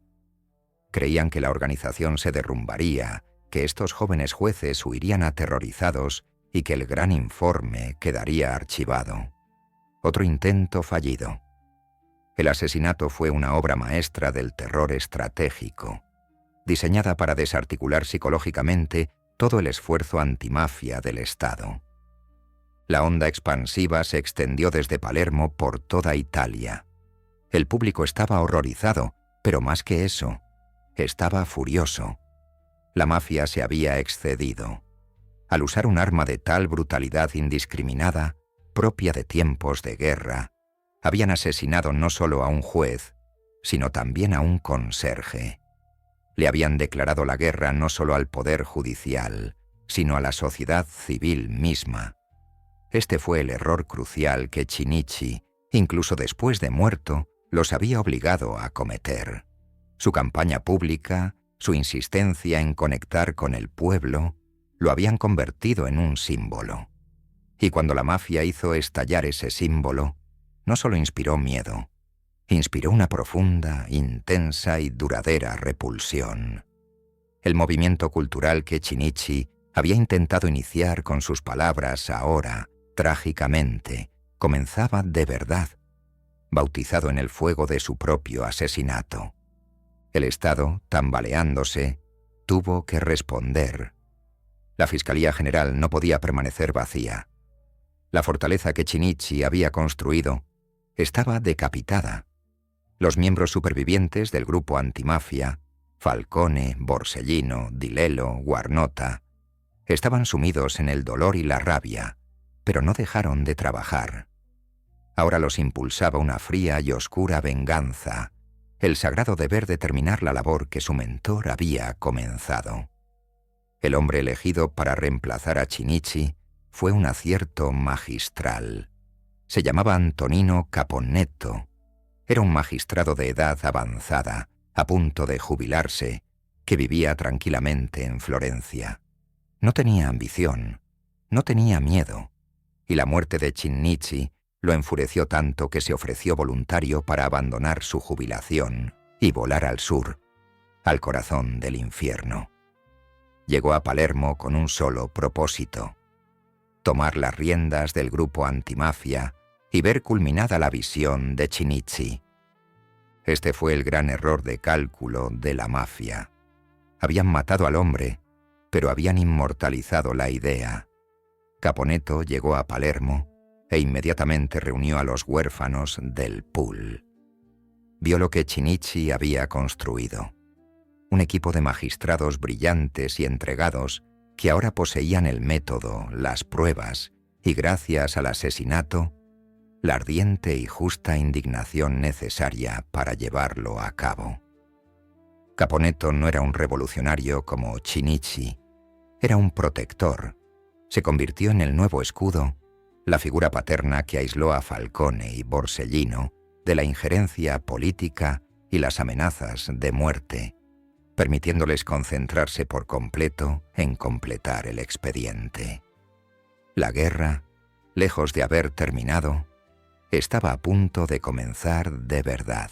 Creían que la organización se derrumbaría, que estos jóvenes jueces huirían aterrorizados y que el gran informe quedaría archivado. Otro intento fallido. El asesinato fue una obra maestra del terror estratégico, diseñada para desarticular psicológicamente todo el esfuerzo antimafia del Estado. La onda expansiva se extendió desde Palermo por toda Italia. El público estaba horrorizado, pero más que eso, estaba furioso. La mafia se había excedido. Al usar un arma de tal brutalidad indiscriminada, propia de tiempos de guerra, habían asesinado no solo a un juez, sino también a un conserje. Le habían declarado la guerra no solo al poder judicial, sino a la sociedad civil misma. Este fue el error crucial que Chinnici, incluso después de muerto, los había obligado a cometer. Su campaña pública, su insistencia en conectar con el pueblo, lo habían convertido en un símbolo. Y cuando la mafia hizo estallar ese símbolo, no solo inspiró miedo, inspiró una profunda, intensa y duradera repulsión. El movimiento cultural que Chinnici había intentado iniciar con sus palabras ahora, trágicamente, comenzaba de verdad, bautizado en el fuego de su propio asesinato. El Estado, tambaleándose, tuvo que responder. La Fiscalía General no podía permanecer vacía. La fortaleza que Chinnici había construido estaba decapitada. Los miembros supervivientes del grupo antimafia, Falcone, Borsellino, Di Lello, Guarnota, estaban sumidos en el dolor y la rabia, pero no dejaron de trabajar. Ahora los impulsaba una fría y oscura venganza, el sagrado deber de terminar la labor que su mentor había comenzado. El hombre elegido para reemplazar a Chinnici fue un acierto magistral. Se llamaba Antonino Caponnetto. Era un magistrado de edad avanzada, a punto de jubilarse, que vivía tranquilamente en Florencia. No tenía ambición, no tenía miedo, y la muerte de Chinnici lo enfureció tanto que se ofreció voluntario para abandonar su jubilación y volar al sur, al corazón del infierno. Llegó a Palermo con un solo propósito: tomar las riendas del grupo antimafia y ver culminada la visión de Chinnici. Este fue el gran error de cálculo de la mafia. Habían matado al hombre, pero habían inmortalizado la idea. Caponnetto llegó a Palermo e inmediatamente reunió a los huérfanos del pool. Vio lo que Chinnici había construido. Un equipo de magistrados brillantes y entregados que ahora poseían el método, las pruebas y, gracias al asesinato, la ardiente y justa indignación necesaria para llevarlo a cabo. Caponnetto no era un revolucionario como Chinnici, era un protector. Se convirtió en el nuevo escudo, la figura paterna que aisló a Falcone y Borsellino de la injerencia política y las amenazas de muerte, permitiéndoles concentrarse por completo en completar el expediente. La guerra, lejos de haber terminado, estaba a punto de comenzar de verdad.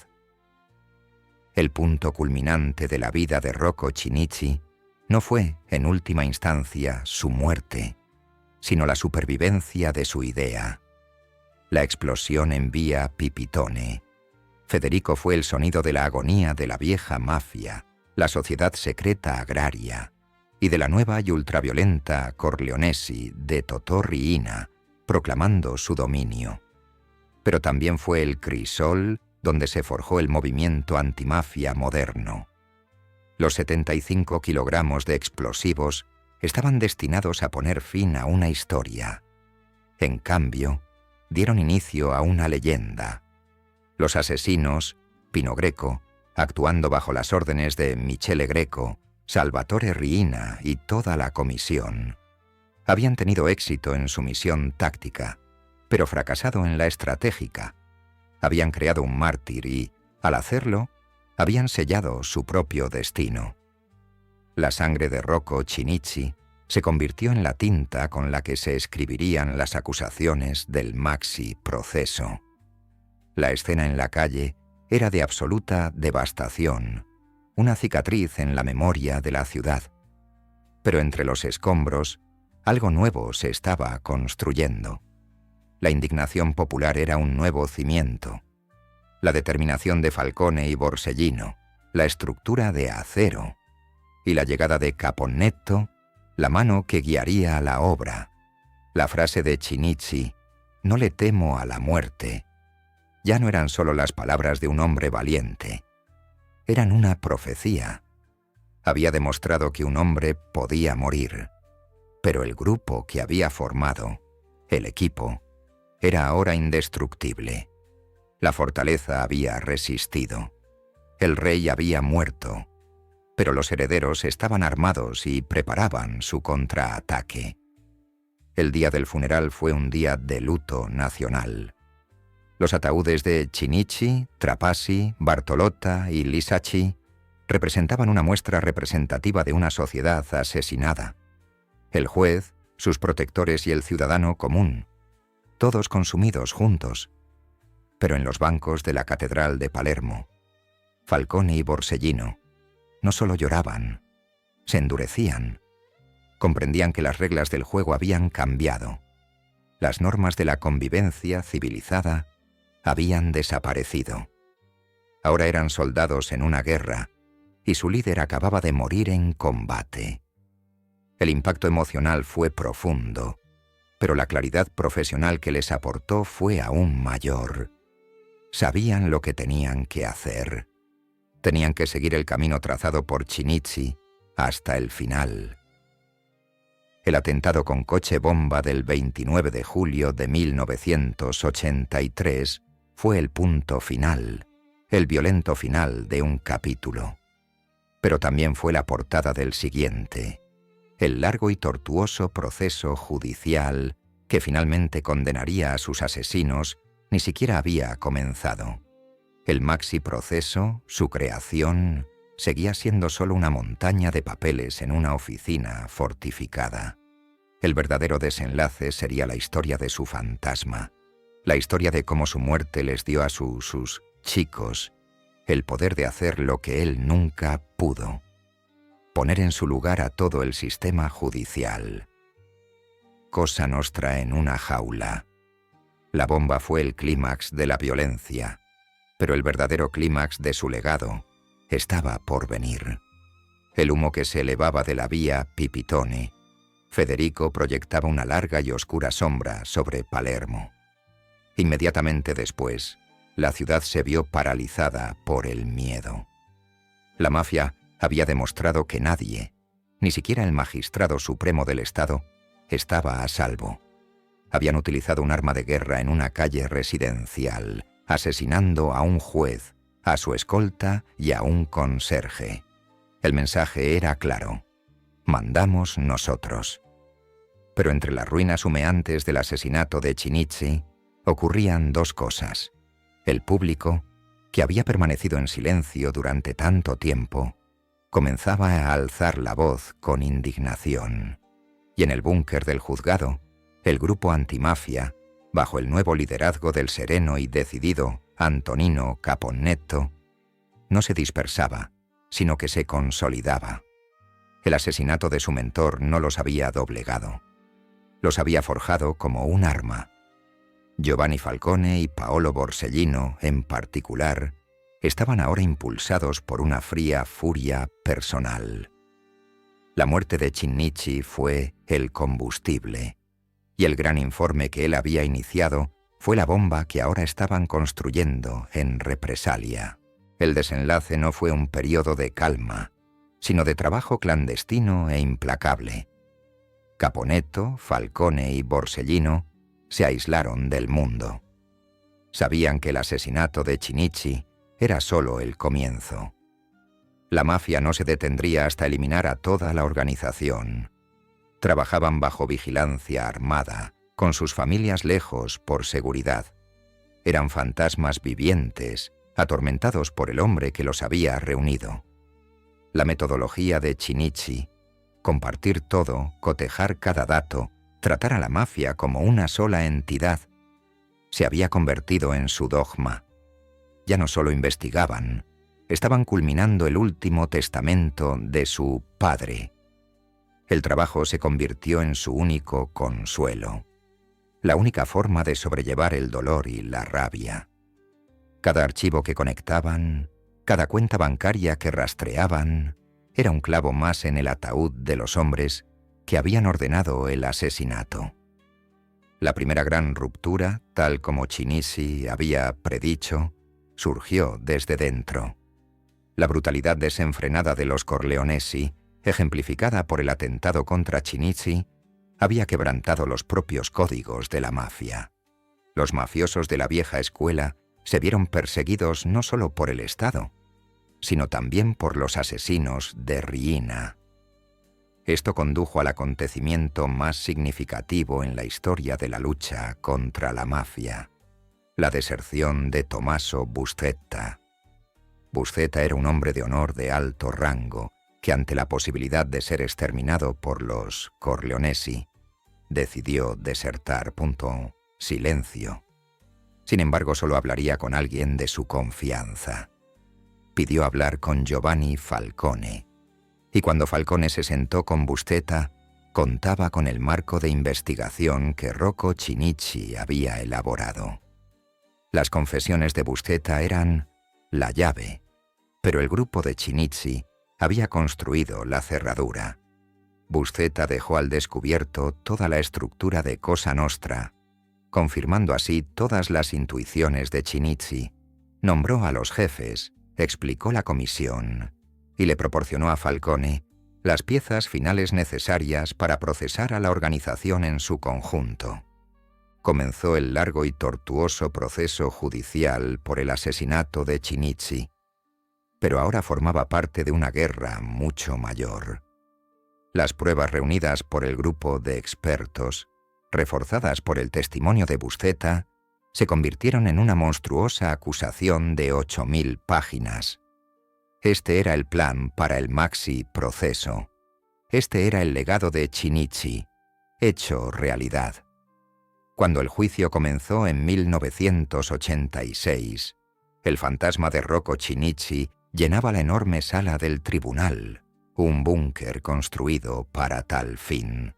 El punto culminante de la vida de Rocco Chinnici no fue, en última instancia, su muerte, sino la supervivencia de su idea. La explosión en vía Pipitone. Federico fue el sonido de la agonía de la vieja mafia, la sociedad secreta agraria, y de la nueva y ultraviolenta Corleonesi de Totò Riina, proclamando su dominio. Pero también fue el crisol donde se forjó el movimiento antimafia moderno. Los 75 kilogramos de explosivos estaban destinados a poner fin a una historia. En cambio, dieron inicio a una leyenda. Los asesinos, Pino Greco, actuando bajo las órdenes de Michele Greco, Salvatore Riina y toda la comisión, habían tenido éxito en su misión táctica, pero fracasado en la estratégica. Habían creado un mártir y, al hacerlo, habían sellado su propio destino. La sangre de Rocco Chinnici se convirtió en la tinta con la que se escribirían las acusaciones del maxi proceso. La escena en la calle era de absoluta devastación, una cicatriz en la memoria de la ciudad. Pero entre los escombros, algo nuevo se estaba construyendo. La indignación popular era un nuevo cimiento. La determinación de Falcone y Borsellino, la estructura de acero, y la llegada de Caponnetto, la mano que guiaría a la obra. La frase de Chinnici, «No le temo a la muerte», ya no eran solo las palabras de un hombre valiente. Eran una profecía. Había demostrado que un hombre podía morir, pero el grupo que había formado, el equipo, era ahora indestructible. La fortaleza había resistido. El rey había muerto, pero los herederos estaban armados y preparaban su contraataque. El día del funeral fue un día de luto nacional. Los ataúdes de Chinnici, Trapassi, Bartolotta y Lisacci representaban una muestra representativa de una sociedad asesinada. El juez, sus protectores y el ciudadano común, todos consumidos juntos. Pero en los bancos de la Catedral de Palermo, Falcone y Borsellino no solo lloraban, se endurecían. Comprendían que las reglas del juego habían cambiado. Las normas de la convivencia civilizada habían desaparecido. Ahora eran soldados en una guerra y su líder acababa de morir en combate. El impacto emocional fue profundo, pero la claridad profesional que les aportó fue aún mayor. Sabían lo que tenían que hacer. Tenían que seguir el camino trazado por Chinnici hasta el final. El atentado con coche bomba del 29 de julio de 1983 fue el punto final, el violento final de un capítulo. Pero también fue la portada del siguiente, el largo y tortuoso proceso judicial que finalmente condenaría a sus asesinos ni siquiera había comenzado. El maxi proceso, su creación, seguía siendo solo una montaña de papeles en una oficina fortificada. El verdadero desenlace sería la historia de su fantasma, la historia de cómo su muerte les dio a sus chicos el poder de hacer lo que él nunca pudo, poner en su lugar a todo el sistema judicial. Cosa Nostra en una jaula. La bomba fue el clímax de la violencia, pero el verdadero clímax de su legado estaba por venir. El humo que se elevaba de la vía Pipitone, Federico proyectaba una larga y oscura sombra sobre Palermo. Inmediatamente después, la ciudad se vio paralizada por el miedo. La mafia había demostrado que nadie, ni siquiera el magistrado supremo del Estado, estaba a salvo. Habían utilizado un arma de guerra en una calle residencial, asesinando a un juez, a su escolta y a un conserje. El mensaje era claro: mandamos nosotros. Pero entre las ruinas humeantes del asesinato de Chinnici ocurrían dos cosas. El público, que había permanecido en silencio durante tanto tiempo, comenzaba a alzar la voz con indignación. Y en el búnker del juzgado, el grupo antimafia, bajo el nuevo liderazgo del sereno y decidido Antonino Caponnetto, no se dispersaba, sino que se consolidaba. El asesinato de su mentor no los había doblegado. Los había forjado como un arma. Giovanni Falcone y Paolo Borsellino, en particular, estaban ahora impulsados por una fría furia personal. La muerte de Chinnici fue el combustible, y el gran informe que él había iniciado fue la bomba que ahora estaban construyendo en represalia. El desenlace no fue un periodo de calma, sino de trabajo clandestino e implacable. Caponnetto, Falcone y Borsellino se aislaron del mundo. Sabían que el asesinato de Chinnici era solo el comienzo. La mafia no se detendría hasta eliminar a toda la organización. Trabajaban bajo vigilancia armada, con sus familias lejos por seguridad. Eran fantasmas vivientes, atormentados por el hombre que los había reunido. La metodología de Chinnici Compartir todo, cotejar cada dato, tratar a la mafia como una sola entidad, se había convertido en su dogma. Ya no solo investigaban, estaban culminando el último testamento de su padre. El trabajo se convirtió en su único consuelo, la única forma de sobrellevar el dolor y la rabia. Cada archivo que conectaban, cada cuenta bancaria que rastreaban, era un clavo más en el ataúd de los hombres que habían ordenado el asesinato. La primera gran ruptura, tal como Chinisi había predicho, surgió desde dentro. La brutalidad desenfrenada de los Corleonesi, ejemplificada por el atentado contra Chinisi, había quebrantado los propios códigos de la mafia. Los mafiosos de la vieja escuela se vieron perseguidos no solo por el Estado, sino también por los asesinos de Riina. Esto condujo al acontecimiento más significativo en la historia de la lucha contra la mafia, la deserción de Tommaso Buscetta. Buscetta era un hombre de honor de alto rango que, ante la posibilidad de ser exterminado por los Corleonesi, decidió desertar. Silencio. Sin embargo, solo hablaría con alguien de su confianza. Pidió hablar con Giovanni Falcone, y cuando Falcone se sentó con Buscetta, contaba con el marco de investigación que Rocco Chinnici había elaborado. Las confesiones de Buscetta eran la llave, pero el grupo de Chinnici había construido la cerradura. Buscetta dejó al descubierto toda la estructura de Cosa Nostra, confirmando así todas las intuiciones de Chinnici. Nombró a los jefes, explicó la comisión y le proporcionó a Falcone las piezas finales necesarias para procesar a la organización en su conjunto. Comenzó el largo y tortuoso proceso judicial por el asesinato de Chinnici, pero ahora formaba parte de una guerra mucho mayor. Las pruebas reunidas por el grupo de expertos, reforzadas por el testimonio de Buscetta, se convirtieron en una monstruosa acusación de 8.000 páginas. Este era el plan para el maxi proceso. Este era el legado de Chinnici, hecho realidad. Cuando el juicio comenzó en 1986, el fantasma de Rocco Chinnici llenaba la enorme sala del tribunal, un búnker construido para tal fin.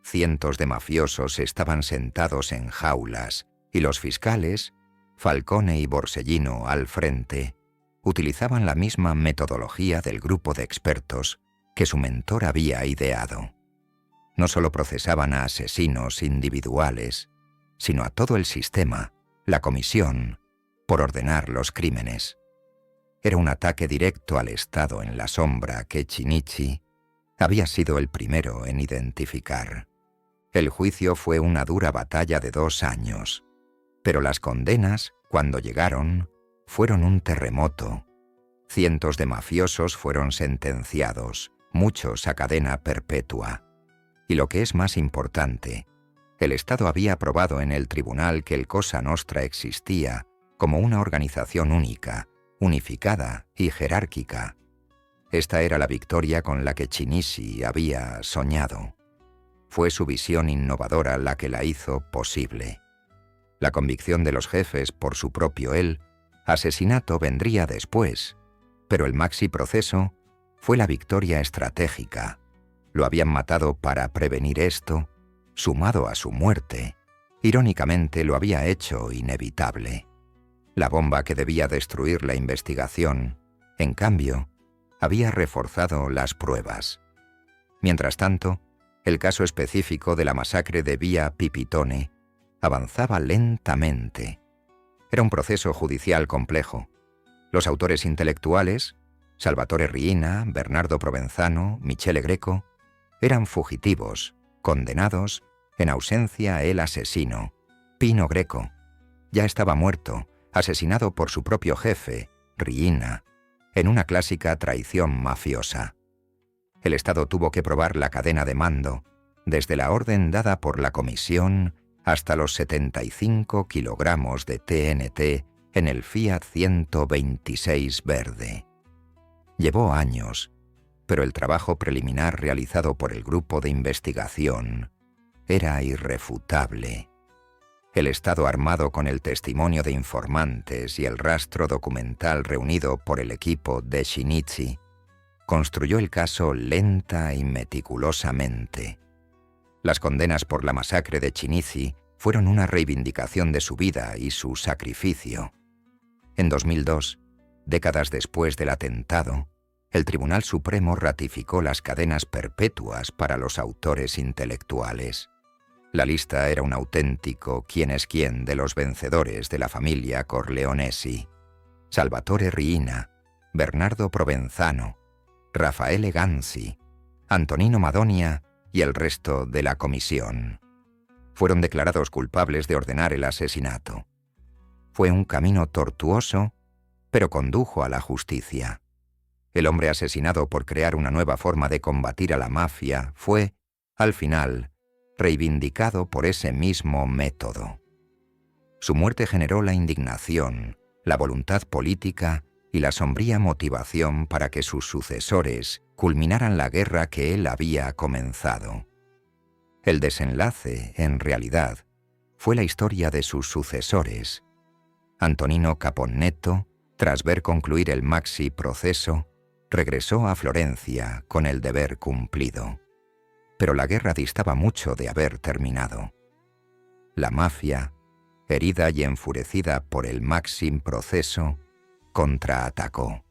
Cientos de mafiosos estaban sentados en jaulas y los fiscales, Falcone y Borsellino al frente, utilizaban la misma metodología del grupo de expertos que su mentor había ideado. No solo procesaban a asesinos individuales, sino a todo el sistema, la comisión, por ordenar los crímenes. Era un ataque directo al Estado en la sombra que Chinnici había sido el primero en identificar. El juicio fue una dura batalla de 2 años, pero las condenas, cuando llegaron, fueron un terremoto. Cientos de mafiosos fueron sentenciados, muchos a cadena perpetua. Y lo que es más importante, el Estado había aprobado en el tribunal que el Cosa Nostra existía como una organización única, unificada y jerárquica. Esta era la victoria con la que Chinnici había soñado. Fue su visión innovadora la que la hizo posible. La convicción de los jefes por su propio asesinato vendría después, pero el maxi proceso fue la victoria estratégica. Lo habían matado para prevenir esto, sumado a su muerte. Irónicamente lo había hecho inevitable. La bomba que debía destruir la investigación, en cambio, había reforzado las pruebas. Mientras tanto, el caso específico de la masacre de Via Pipitone avanzaba lentamente. Era un proceso judicial complejo. Los autores intelectuales, Salvatore Riina, Bernardo Provenzano, Michele Greco, eran fugitivos, condenados, en ausencia el asesino, Pino Greco. Ya estaba muerto, asesinado por su propio jefe, Riina, en una clásica traición mafiosa. El Estado tuvo que probar la cadena de mando, desde la orden dada por la comisión hasta los 75 kilogramos de TNT en el Fiat 126 verde. Llevó años, pero el trabajo preliminar realizado por el grupo de investigación era irrefutable. El estado armado con el testimonio de informantes y el rastro documental reunido por el equipo de Shinichi construyó el caso lenta y meticulosamente. Las condenas por la masacre de Shinichi fueron una reivindicación de su vida y su sacrificio. En 2002, décadas después del atentado, el Tribunal Supremo ratificó las cadenas perpetuas para los autores intelectuales. La lista era un auténtico quién es quién de los vencedores de la familia Corleonesi: Salvatore Riina, Bernardo Provenzano, Raffaele Ganzi, Antonino Madonia y el resto de la comisión. Fueron declarados culpables de ordenar el asesinato. Fue un camino tortuoso, pero condujo a la justicia. El hombre asesinado por crear una nueva forma de combatir a la mafia fue, al final, reivindicado por ese mismo método. Su muerte generó la indignación, la voluntad política y la sombría motivación para que sus sucesores culminaran la guerra que él había comenzado. El desenlace, en realidad, fue la historia de sus sucesores. Antonino Caponnetto, tras ver concluir el Maxi proceso, regresó a Florencia con el deber cumplido. Pero la guerra distaba mucho de haber terminado. La mafia, herida y enfurecida por el Maxim proceso, contraatacó.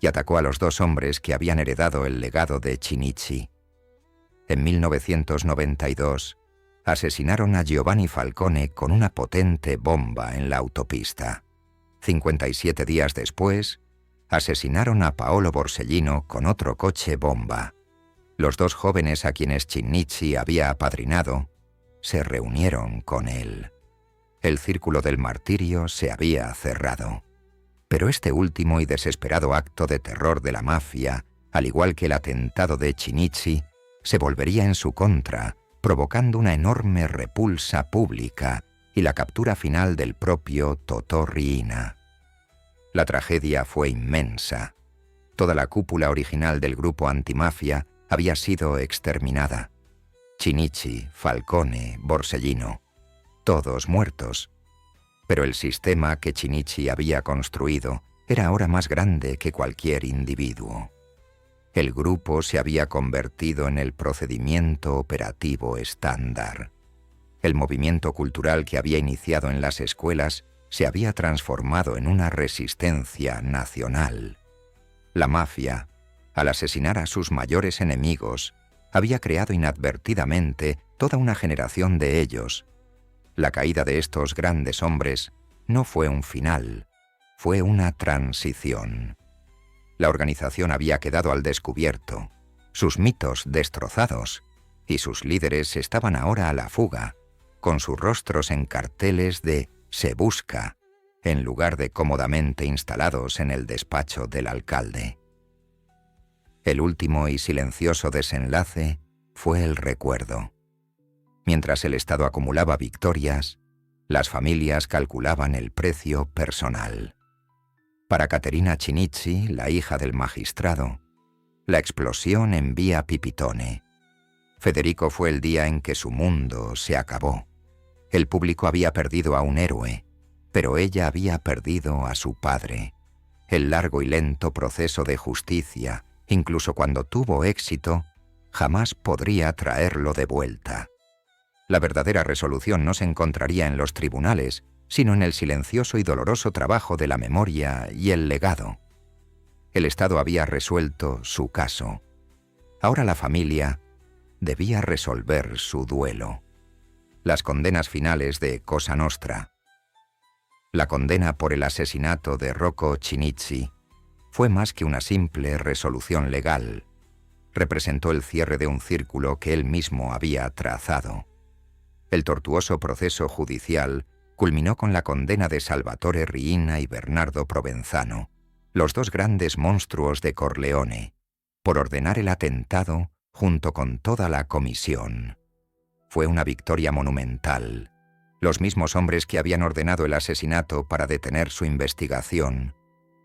Y atacó a los dos hombres que habían heredado el legado de Shinichi. En 1992, asesinaron a Giovanni Falcone con una potente bomba en la autopista. 57 días después, asesinaron a Paolo Borsellino con otro coche bomba. Los dos jóvenes a quienes Shinichi había apadrinado se reunieron con él. El círculo del martirio se había cerrado. Pero este último y desesperado acto de terror de la mafia, al igual que el atentado de Shinichi, se volvería en su contra, provocando una enorme repulsa pública y la captura final del propio Totò Riina. La tragedia fue inmensa. Toda la cúpula original del grupo antimafia había sido exterminada. Shinichi, Falcone, Borsellino, todos muertos. Pero el sistema que Shinichi había construido era ahora más grande que cualquier individuo. El grupo se había convertido en el procedimiento operativo estándar. El movimiento cultural que había iniciado en las escuelas se había transformado en una resistencia nacional. La mafia, al asesinar a sus mayores enemigos, había creado inadvertidamente toda una generación de ellos. La caída de estos grandes hombres no fue un final, fue una transición. La organización había quedado al descubierto, sus mitos destrozados, y sus líderes estaban ahora a la fuga, con sus rostros en carteles de «Se busca», en lugar de cómodamente instalados en el despacho del alcalde. El último y silencioso desenlace fue el recuerdo. Mientras el Estado acumulaba victorias, las familias calculaban el precio personal. Para Caterina Shinichi, la hija del magistrado, la explosión en Vía Pipitone. Federico fue el día en que su mundo se acabó. El público había perdido a un héroe, pero ella había perdido a su padre. El largo y lento proceso de justicia, incluso cuando tuvo éxito, jamás podría traerlo de vuelta. La verdadera resolución no se encontraría en los tribunales, sino en el silencioso y doloroso trabajo de la memoria y el legado. El Estado había resuelto su caso. Ahora la familia debía resolver su duelo. Las condenas finales de Cosa Nostra. La condena por el asesinato de Rocco Shinichi fue más que una simple resolución legal. Representó el cierre de un círculo que él mismo había trazado. El tortuoso proceso judicial culminó con la condena de Salvatore Riina y Bernardo Provenzano, los dos grandes monstruos de Corleone, por ordenar el atentado junto con toda la comisión. Fue una victoria monumental. Los mismos hombres que habían ordenado el asesinato para detener su investigación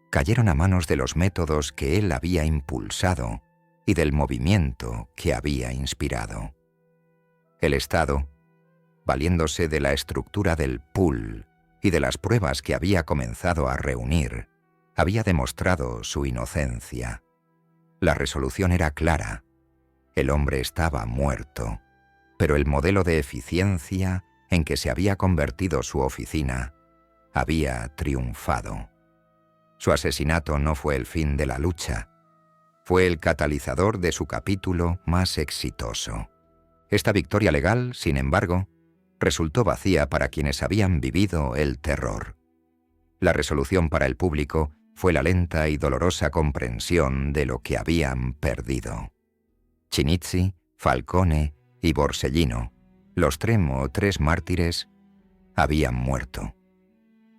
cayeron a manos de los métodos que él había impulsado y del movimiento que había inspirado. El Estado, valiéndose de la estructura del pool y de las pruebas que había comenzado a reunir, había demostrado su inocencia. La resolución era clara. El hombre estaba muerto, pero el modelo de eficiencia en que se había convertido su oficina había triunfado. Su asesinato no fue el fin de la lucha, fue el catalizador de su capítulo más exitoso. Esta victoria legal, sin embargo, resultó vacía para quienes habían vivido el terror. La resolución para el público fue la lenta y dolorosa comprensión de lo que habían perdido. Chinizzi, Falcone y Borsellino, los tres mártires, habían muerto.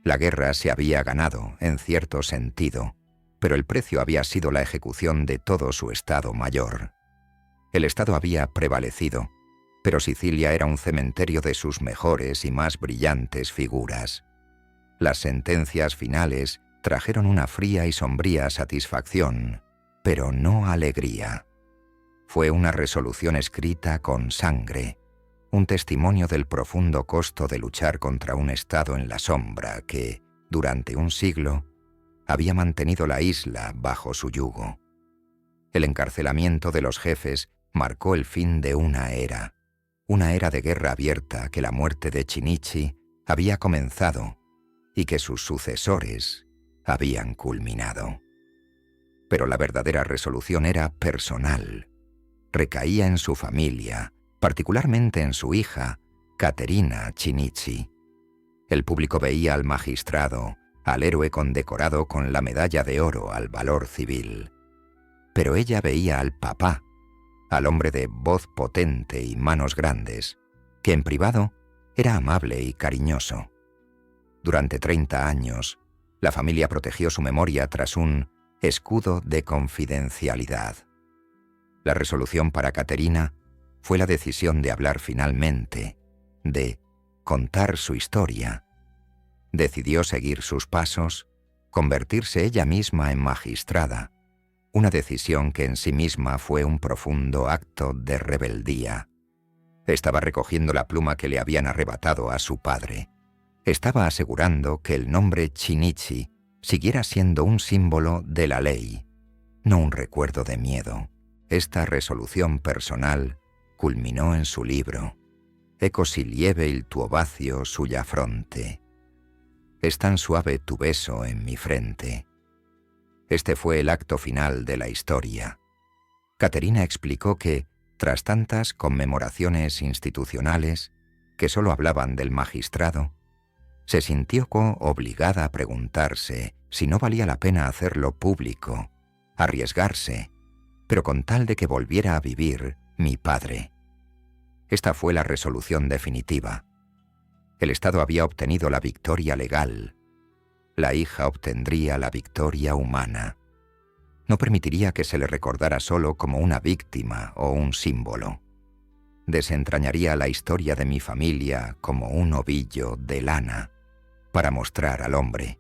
La guerra se había ganado, en cierto sentido, pero el precio había sido la ejecución de todo su Estado Mayor. El Estado había prevalecido, pero Sicilia era un cementerio de sus mejores y más brillantes figuras. Las sentencias finales trajeron una fría y sombría satisfacción, pero no alegría. Fue una resolución escrita con sangre, un testimonio del profundo costo de luchar contra un Estado en la sombra que, durante un siglo, había mantenido la isla bajo su yugo. El encarcelamiento de los jefes marcó el fin de una era de guerra abierta que la muerte de Chinizzi había comenzado y que sus sucesores habían culminado. Pero la verdadera resolución era personal. Recaía en su familia, particularmente en su hija, Caterina Chinizzi. El público veía al magistrado, al héroe condecorado con la medalla de oro al valor civil. Pero ella veía al papá, al hombre de voz potente y manos grandes, que en privado era amable y cariñoso. Durante 30 años, la familia protegió su memoria tras un escudo de confidencialidad. La resolución para Caterina fue la decisión de hablar finalmente, de contar su historia. Decidió seguir sus pasos, convertirse ella misma en magistrada, una decisión que en sí misma fue un profundo acto de rebeldía. Estaba recogiendo la pluma que le habían arrebatado a su padre. Estaba asegurando que el nombre Chinizzi siguiera siendo un símbolo de la ley, no un recuerdo de miedo. Esta resolución personal culminó en su libro «Ecco si lieve il tuo vazio sulla fronte». Es tan suave tu beso en mi frente. Este fue el acto final de la historia. Caterina explicó que, tras tantas conmemoraciones institucionales que solo hablaban del magistrado, se sintió obligada a preguntarse si no valía la pena hacerlo público, arriesgarse, pero con tal de que volviera a vivir mi padre. Esta fue la resolución definitiva. El Estado había obtenido la victoria legal. La hija obtendría la victoria humana. No permitiría que se le recordara solo como una víctima o un símbolo. Desentrañaría la historia de mi familia como un ovillo de lana para mostrar al hombre.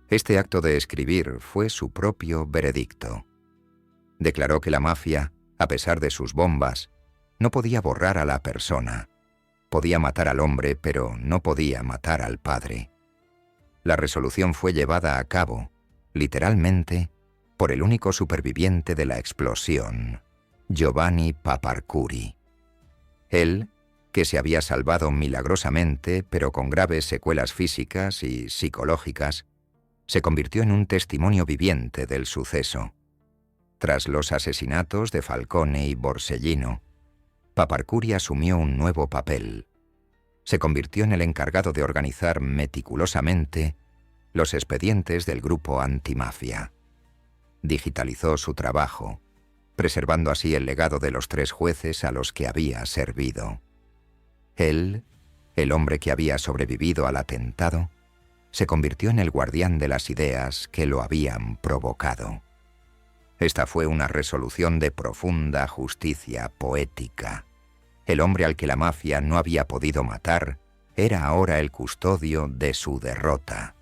Este acto de escribir fue su propio veredicto. Declaró que la mafia, a pesar de sus bombas, no podía borrar a la persona. Podía matar al hombre, pero no podía matar al padre. La resolución fue llevada a cabo, literalmente, por el único superviviente de la explosión, Giovanni Paparcuri. Él, que se había salvado milagrosamente, pero con graves secuelas físicas y psicológicas, se convirtió en un testimonio viviente del suceso. Tras los asesinatos de Falcone y Borsellino, Paparcuri asumió un nuevo papel. Se convirtió en el encargado de organizar meticulosamente los expedientes del grupo antimafia. Digitalizó su trabajo, preservando así el legado de los 3 jueces a los que había servido. Él, el hombre que había sobrevivido al atentado, se convirtió en el guardián de las ideas que lo habían provocado. Esta fue una resolución de profunda justicia poética. El hombre al que la mafia no había podido matar era ahora el custodio de su derrota.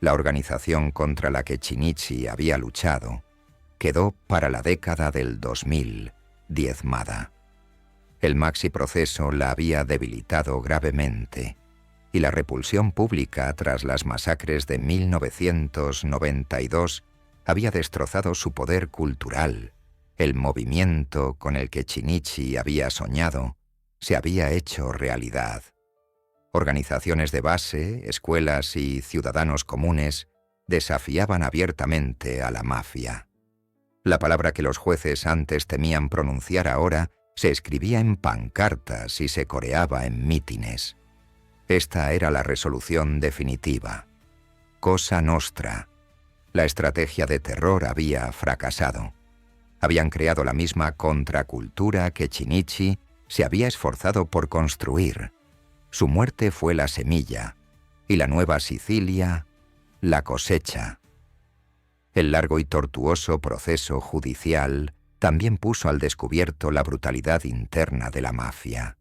La organización contra la que Chinizzi había luchado quedó para la década del 2000 diezmada. El maxi proceso la había debilitado gravemente, y la repulsión pública tras las masacres de 1992 había destrozado su poder cultural. El movimiento con el que Shinichi había soñado se había hecho realidad. Organizaciones de base, escuelas y ciudadanos comunes desafiaban abiertamente a la mafia. La palabra que los jueces antes temían pronunciar ahora se escribía en pancartas y se coreaba en mítines. Esta era la resolución definitiva. Cosa Nostra. La estrategia de terror había fracasado. Habían creado la misma contracultura que Shinichi se había esforzado por construir. Su muerte fue la semilla, y la nueva Sicilia, la cosecha. El largo y tortuoso proceso judicial también puso al descubierto la brutalidad interna de la mafia.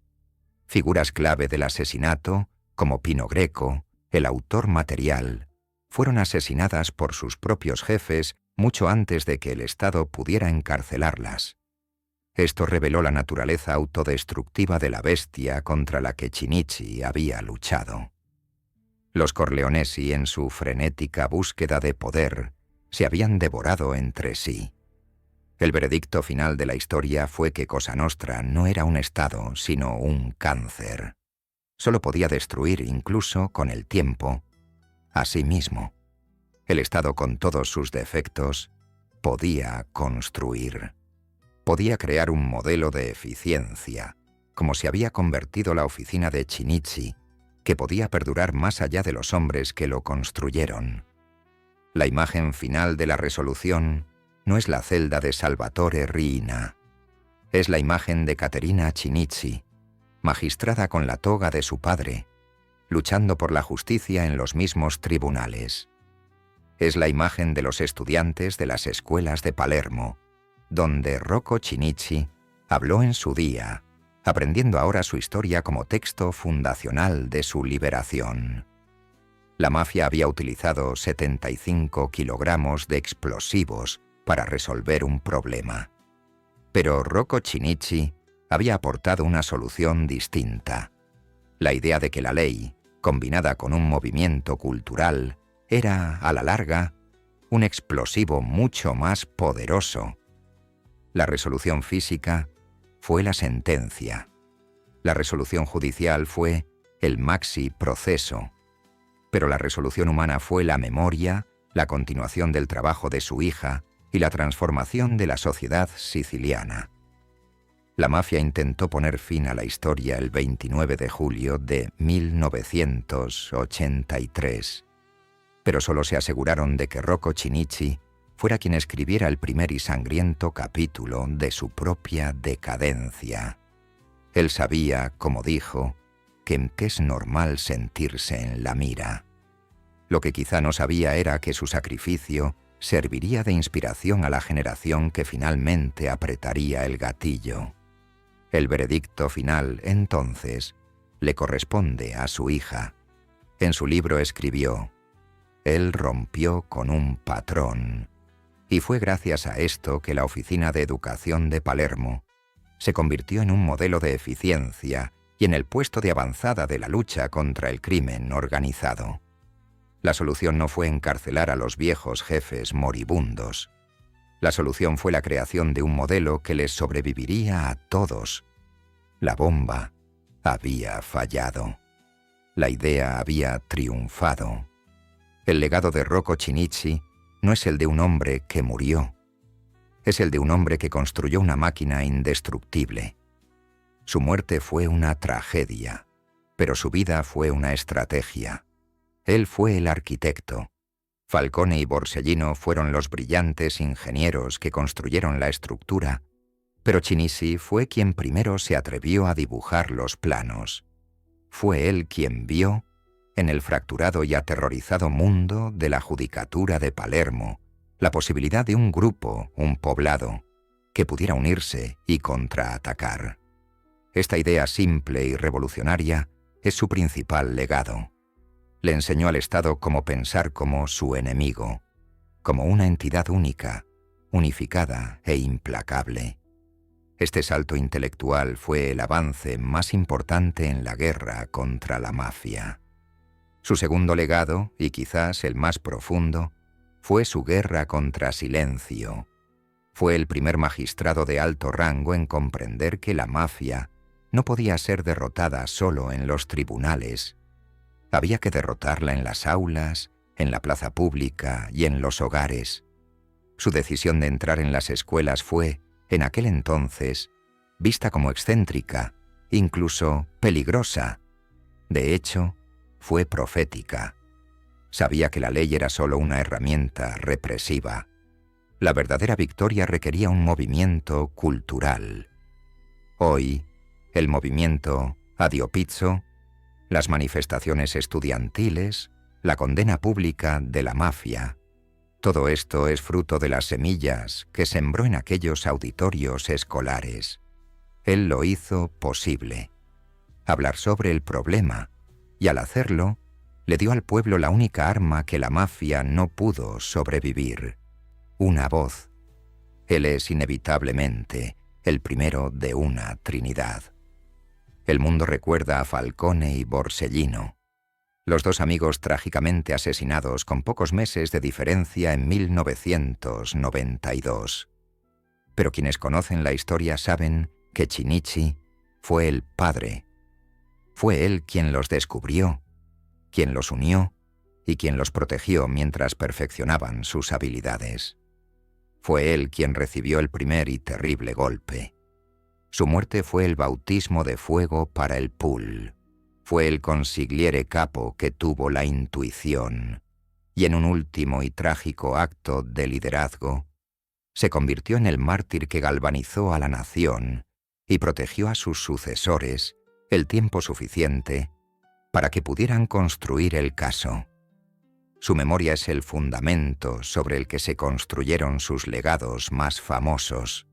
Figuras clave del asesinato, como Pino Greco, el autor material, fueron asesinadas por sus propios jefes mucho antes de que el Estado pudiera encarcelarlas. Esto reveló la naturaleza autodestructiva de la bestia contra la que Shinichi había luchado. Los Corleonesi, en su frenética búsqueda de poder, se habían devorado entre sí. El veredicto final de la historia fue que Cosa Nostra no era un estado, sino un cáncer. Solo podía destruir, incluso con el tiempo, a sí mismo. El Estado, con todos sus defectos, podía construir. Podía crear un modelo de eficiencia, como se había convertido la oficina de Shinichi, que podía perdurar más allá de los hombres que lo construyeron. La imagen final de la resolución no es la celda de Salvatore Riina. Es la imagen de Caterina Shinichi, magistrada con la toga de su padre, luchando por la justicia en los mismos tribunales. Es la imagen de los estudiantes de las escuelas de Palermo, donde Rocco Shinichi habló en su día, aprendiendo ahora su historia como texto fundacional de su liberación. La mafia había utilizado 75 kilogramos de explosivos para resolver un problema. Pero Rocco Shinichi había aportado una solución distinta. La idea de que la ley, combinada con un movimiento cultural, era, a la larga, un explosivo mucho más poderoso. La resolución física fue la sentencia. La resolución judicial fue el maxi proceso. Pero la resolución humana fue la memoria, la continuación del trabajo de su hija y la transformación de la sociedad siciliana. La mafia intentó poner fin a la historia el 29 de julio de 1983, pero solo se aseguraron de que Rocco Shinichi fuera quien escribiera el primer y sangriento capítulo de su propia decadencia. Él sabía, como dijo, que es normal sentirse en la mira. Lo que quizá no sabía era que su sacrificio serviría de inspiración a la generación que finalmente apretaría el gatillo. El veredicto final, entonces, le corresponde a su hija. En su libro escribió: «Él rompió con un patrón, y fue gracias a esto que la Oficina de Educación de Palermo se convirtió en un modelo de eficiencia y en el puesto de avanzada de la lucha contra el crimen organizado». La solución no fue encarcelar a los viejos jefes moribundos. La solución fue la creación de un modelo que les sobreviviría a todos. La bomba había fallado. La idea había triunfado. El legado de Rocco Shinichi no es el de un hombre que murió. Es el de un hombre que construyó una máquina indestructible. Su muerte fue una tragedia, pero su vida fue una estrategia. Él fue el arquitecto. Falcone y Borsellino fueron los brillantes ingenieros que construyeron la estructura, pero Shinichi fue quien primero se atrevió a dibujar los planos. Fue él quien vio, en el fracturado y aterrorizado mundo de la judicatura de Palermo, la posibilidad de un grupo, un poblado, que pudiera unirse y contraatacar. Esta idea simple y revolucionaria es su principal legado. Le enseñó al Estado cómo pensar como su enemigo, como una entidad única, unificada e implacable. Este salto intelectual fue el avance más importante en la guerra contra la mafia. Su segundo legado, y quizás el más profundo, fue su guerra contra Silencio. Fue el primer magistrado de alto rango en comprender que la mafia no podía ser derrotada solo en los tribunales. Había que derrotarla en las aulas, en la plaza pública y en los hogares. Su decisión de entrar en las escuelas fue, en aquel entonces, vista como excéntrica, incluso peligrosa. De hecho, fue profética. Sabía que la ley era solo una herramienta represiva. La verdadera victoria requería un movimiento cultural. Hoy, el movimiento Addio Pizzo, las manifestaciones estudiantiles, la condena pública de la mafia, todo esto es fruto de las semillas que sembró en aquellos auditorios escolares. Él lo hizo posible. Hablar sobre el problema, y al hacerlo, le dio al pueblo la única arma que la mafia no pudo sobrevivir: una voz. Él es inevitablemente el primero de una trinidad. El mundo recuerda a Falcone y Borsellino, los dos amigos trágicamente asesinados con pocos meses de diferencia en 1992. Pero quienes conocen la historia saben que Chinnici fue el padre. Fue él quien los descubrió, quien los unió y quien los protegió mientras perfeccionaban sus habilidades. Fue él quien recibió el primer y terrible golpe. Su muerte fue el bautismo de fuego para el pool. Fue el consigliere capo que tuvo la intuición, y en un último y trágico acto de liderazgo, se convirtió en el mártir que galvanizó a la nación y protegió a sus sucesores el tiempo suficiente para que pudieran construir el caso. Su memoria es el fundamento sobre el que se construyeron sus legados más famosos.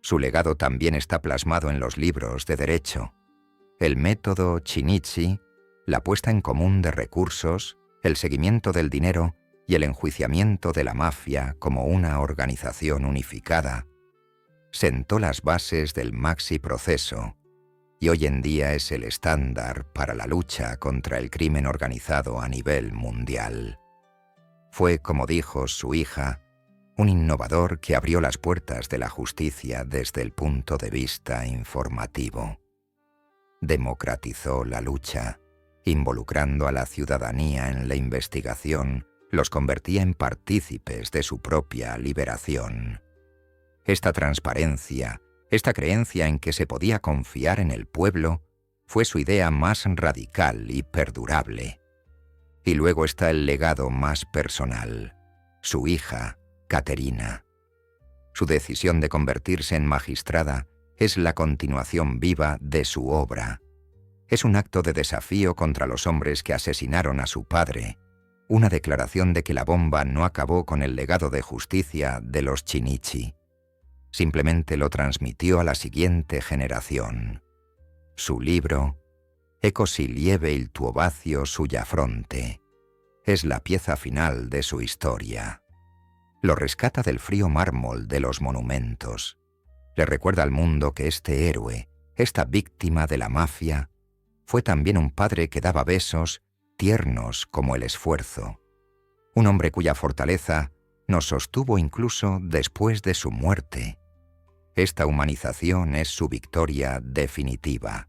Su legado también está plasmado en los libros de derecho. El método Chinnici, la puesta en común de recursos, el seguimiento del dinero y el enjuiciamiento de la mafia como una organización unificada, sentó las bases del Maxi Proceso y hoy en día es el estándar para la lucha contra el crimen organizado a nivel mundial. Fue, como dijo su hija, un innovador que abrió las puertas de la justicia desde el punto de vista informativo. Democratizó la lucha, involucrando a la ciudadanía en la investigación, los convertía en partícipes de su propia liberación. Esta transparencia, esta creencia en que se podía confiar en el pueblo, fue su idea más radical y perdurable. Y luego está el legado más personal, su hija, Caterina. Su decisión de convertirse en magistrada es la continuación viva de su obra. Es un acto de desafío contra los hombres que asesinaron a su padre, una declaración de que la bomba no acabó con el legado de justicia de los Chinnici. Simplemente lo transmitió a la siguiente generación. Su libro, Ecco si lieve il tuo vazio sulla fronte, es la pieza final de su historia. Lo rescata del frío mármol de los monumentos. Le recuerda al mundo que este héroe, esta víctima de la mafia, fue también un padre que daba besos tiernos como el esfuerzo. Un hombre cuya fortaleza nos sostuvo incluso después de su muerte. Esta humanización es su victoria definitiva.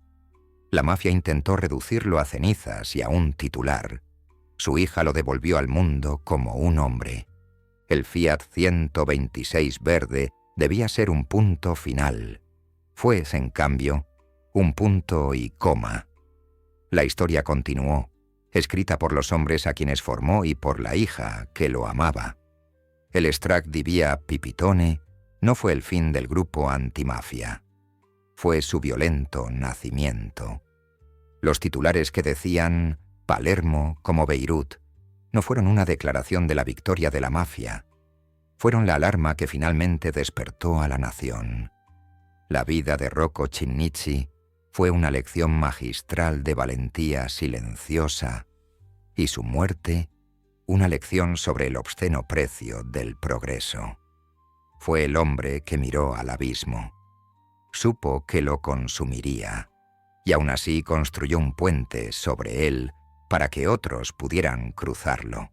La mafia intentó reducirlo a cenizas y a un titular. Su hija lo devolvió al mundo como un hombre. El Fiat 126 verde debía ser un punto final. Fue, en cambio, un punto y coma. La historia continuó, escrita por los hombres a quienes formó y por la hija que lo amaba. El extract di via Pipitone no fue el fin del grupo antimafia. Fue su violento nacimiento. Los titulares que decían Palermo como Beirut no fueron una declaración de la victoria de la mafia. Fueron la alarma que finalmente despertó a la nación. La vida de Rocco Chinnici fue una lección magistral de valentía silenciosa y su muerte una lección sobre el obsceno precio del progreso. fue el hombre que miró al abismo. Supo que lo consumiría, y aún así construyó un puente sobre él para que otros pudieran cruzarlo.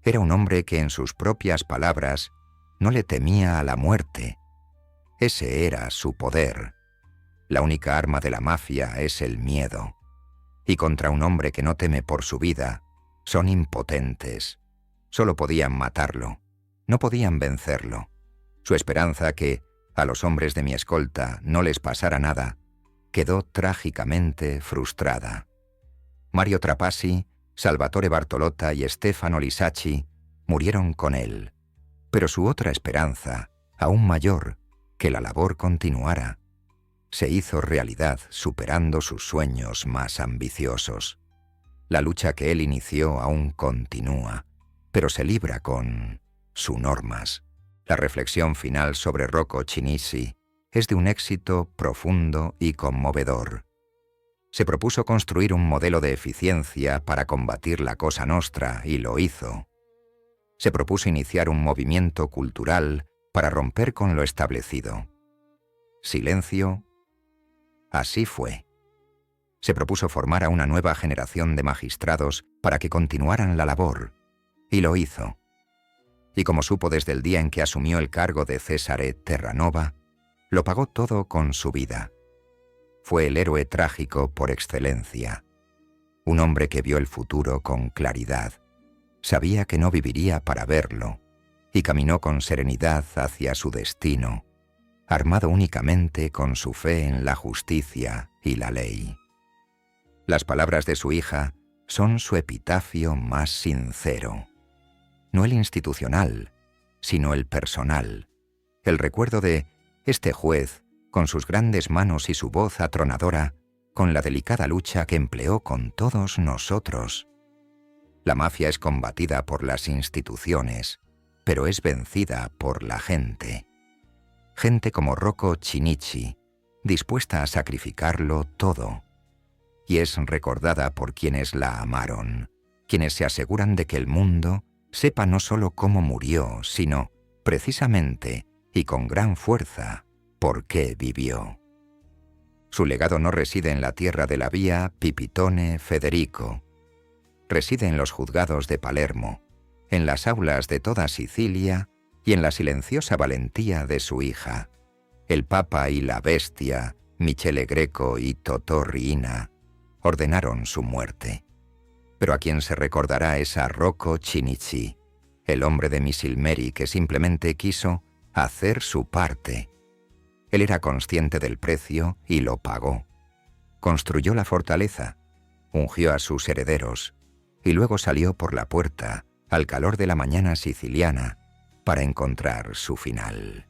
Era un hombre que en sus propias palabras no le temía a la muerte. Ese era su poder. La única arma de la mafia es el miedo. Y contra un hombre que no teme por su vida, son impotentes. Solo podían matarlo, no podían vencerlo. Su esperanza que a los hombres de mi escolta no les pasara nada quedó trágicamente frustrada. Mario Trapassi, Salvatore Bartolotta y Stefano Lisacci murieron con él, pero su otra esperanza, aún mayor, que la labor continuara, se hizo realidad superando sus sueños más ambiciosos. La lucha que él inició aún continúa, pero se libra con sus normas. La reflexión final sobre Rocco Chinisi es de un éxito profundo y conmovedor. Se propuso construir un modelo de eficiencia para combatir la Cosa Nostra y lo hizo. Se propuso iniciar un movimiento cultural para romper con lo establecido. Silencio. Así fue. Se propuso formar a una nueva generación de magistrados para que continuaran la labor, y lo hizo. Y como supo desde el día en que asumió el cargo de Cesare Terranova, lo pagó todo con su vida. Fue el héroe trágico por excelencia. Un hombre que vio el futuro con claridad. Sabía que no viviría para verlo, y caminó con serenidad hacia su destino, armado únicamente con su fe en la justicia y la ley. Las palabras de su hija son su epitafio más sincero. No el institucional, sino el personal. El recuerdo de este juez, con sus grandes manos y su voz atronadora, con la delicada lucha que empleó con todos nosotros. La mafia es combatida por las instituciones, pero es vencida por la gente. Gente como Rocco Chinnici, dispuesta a sacrificarlo todo. Y es recordada por quienes la amaron, quienes se aseguran de que el mundo sepa no solo cómo murió, sino, precisamente, y con gran fuerza, por qué vivió. Su legado no reside en la tierra de la vía Pipitone Federico. Reside en los juzgados de Palermo, en las aulas de toda Sicilia y en la silenciosa valentía de su hija. El Papa y la Bestia, Michele Greco y Totò Riina, ordenaron su muerte. Pero a quien se recordará es a Rocco Chinnici, el hombre de Misilmeri que simplemente quiso hacer su parte. Él era consciente del precio y lo pagó. Construyó la fortaleza, ungió a sus herederos y luego salió por la puerta al calor de la mañana siciliana para encontrar su final.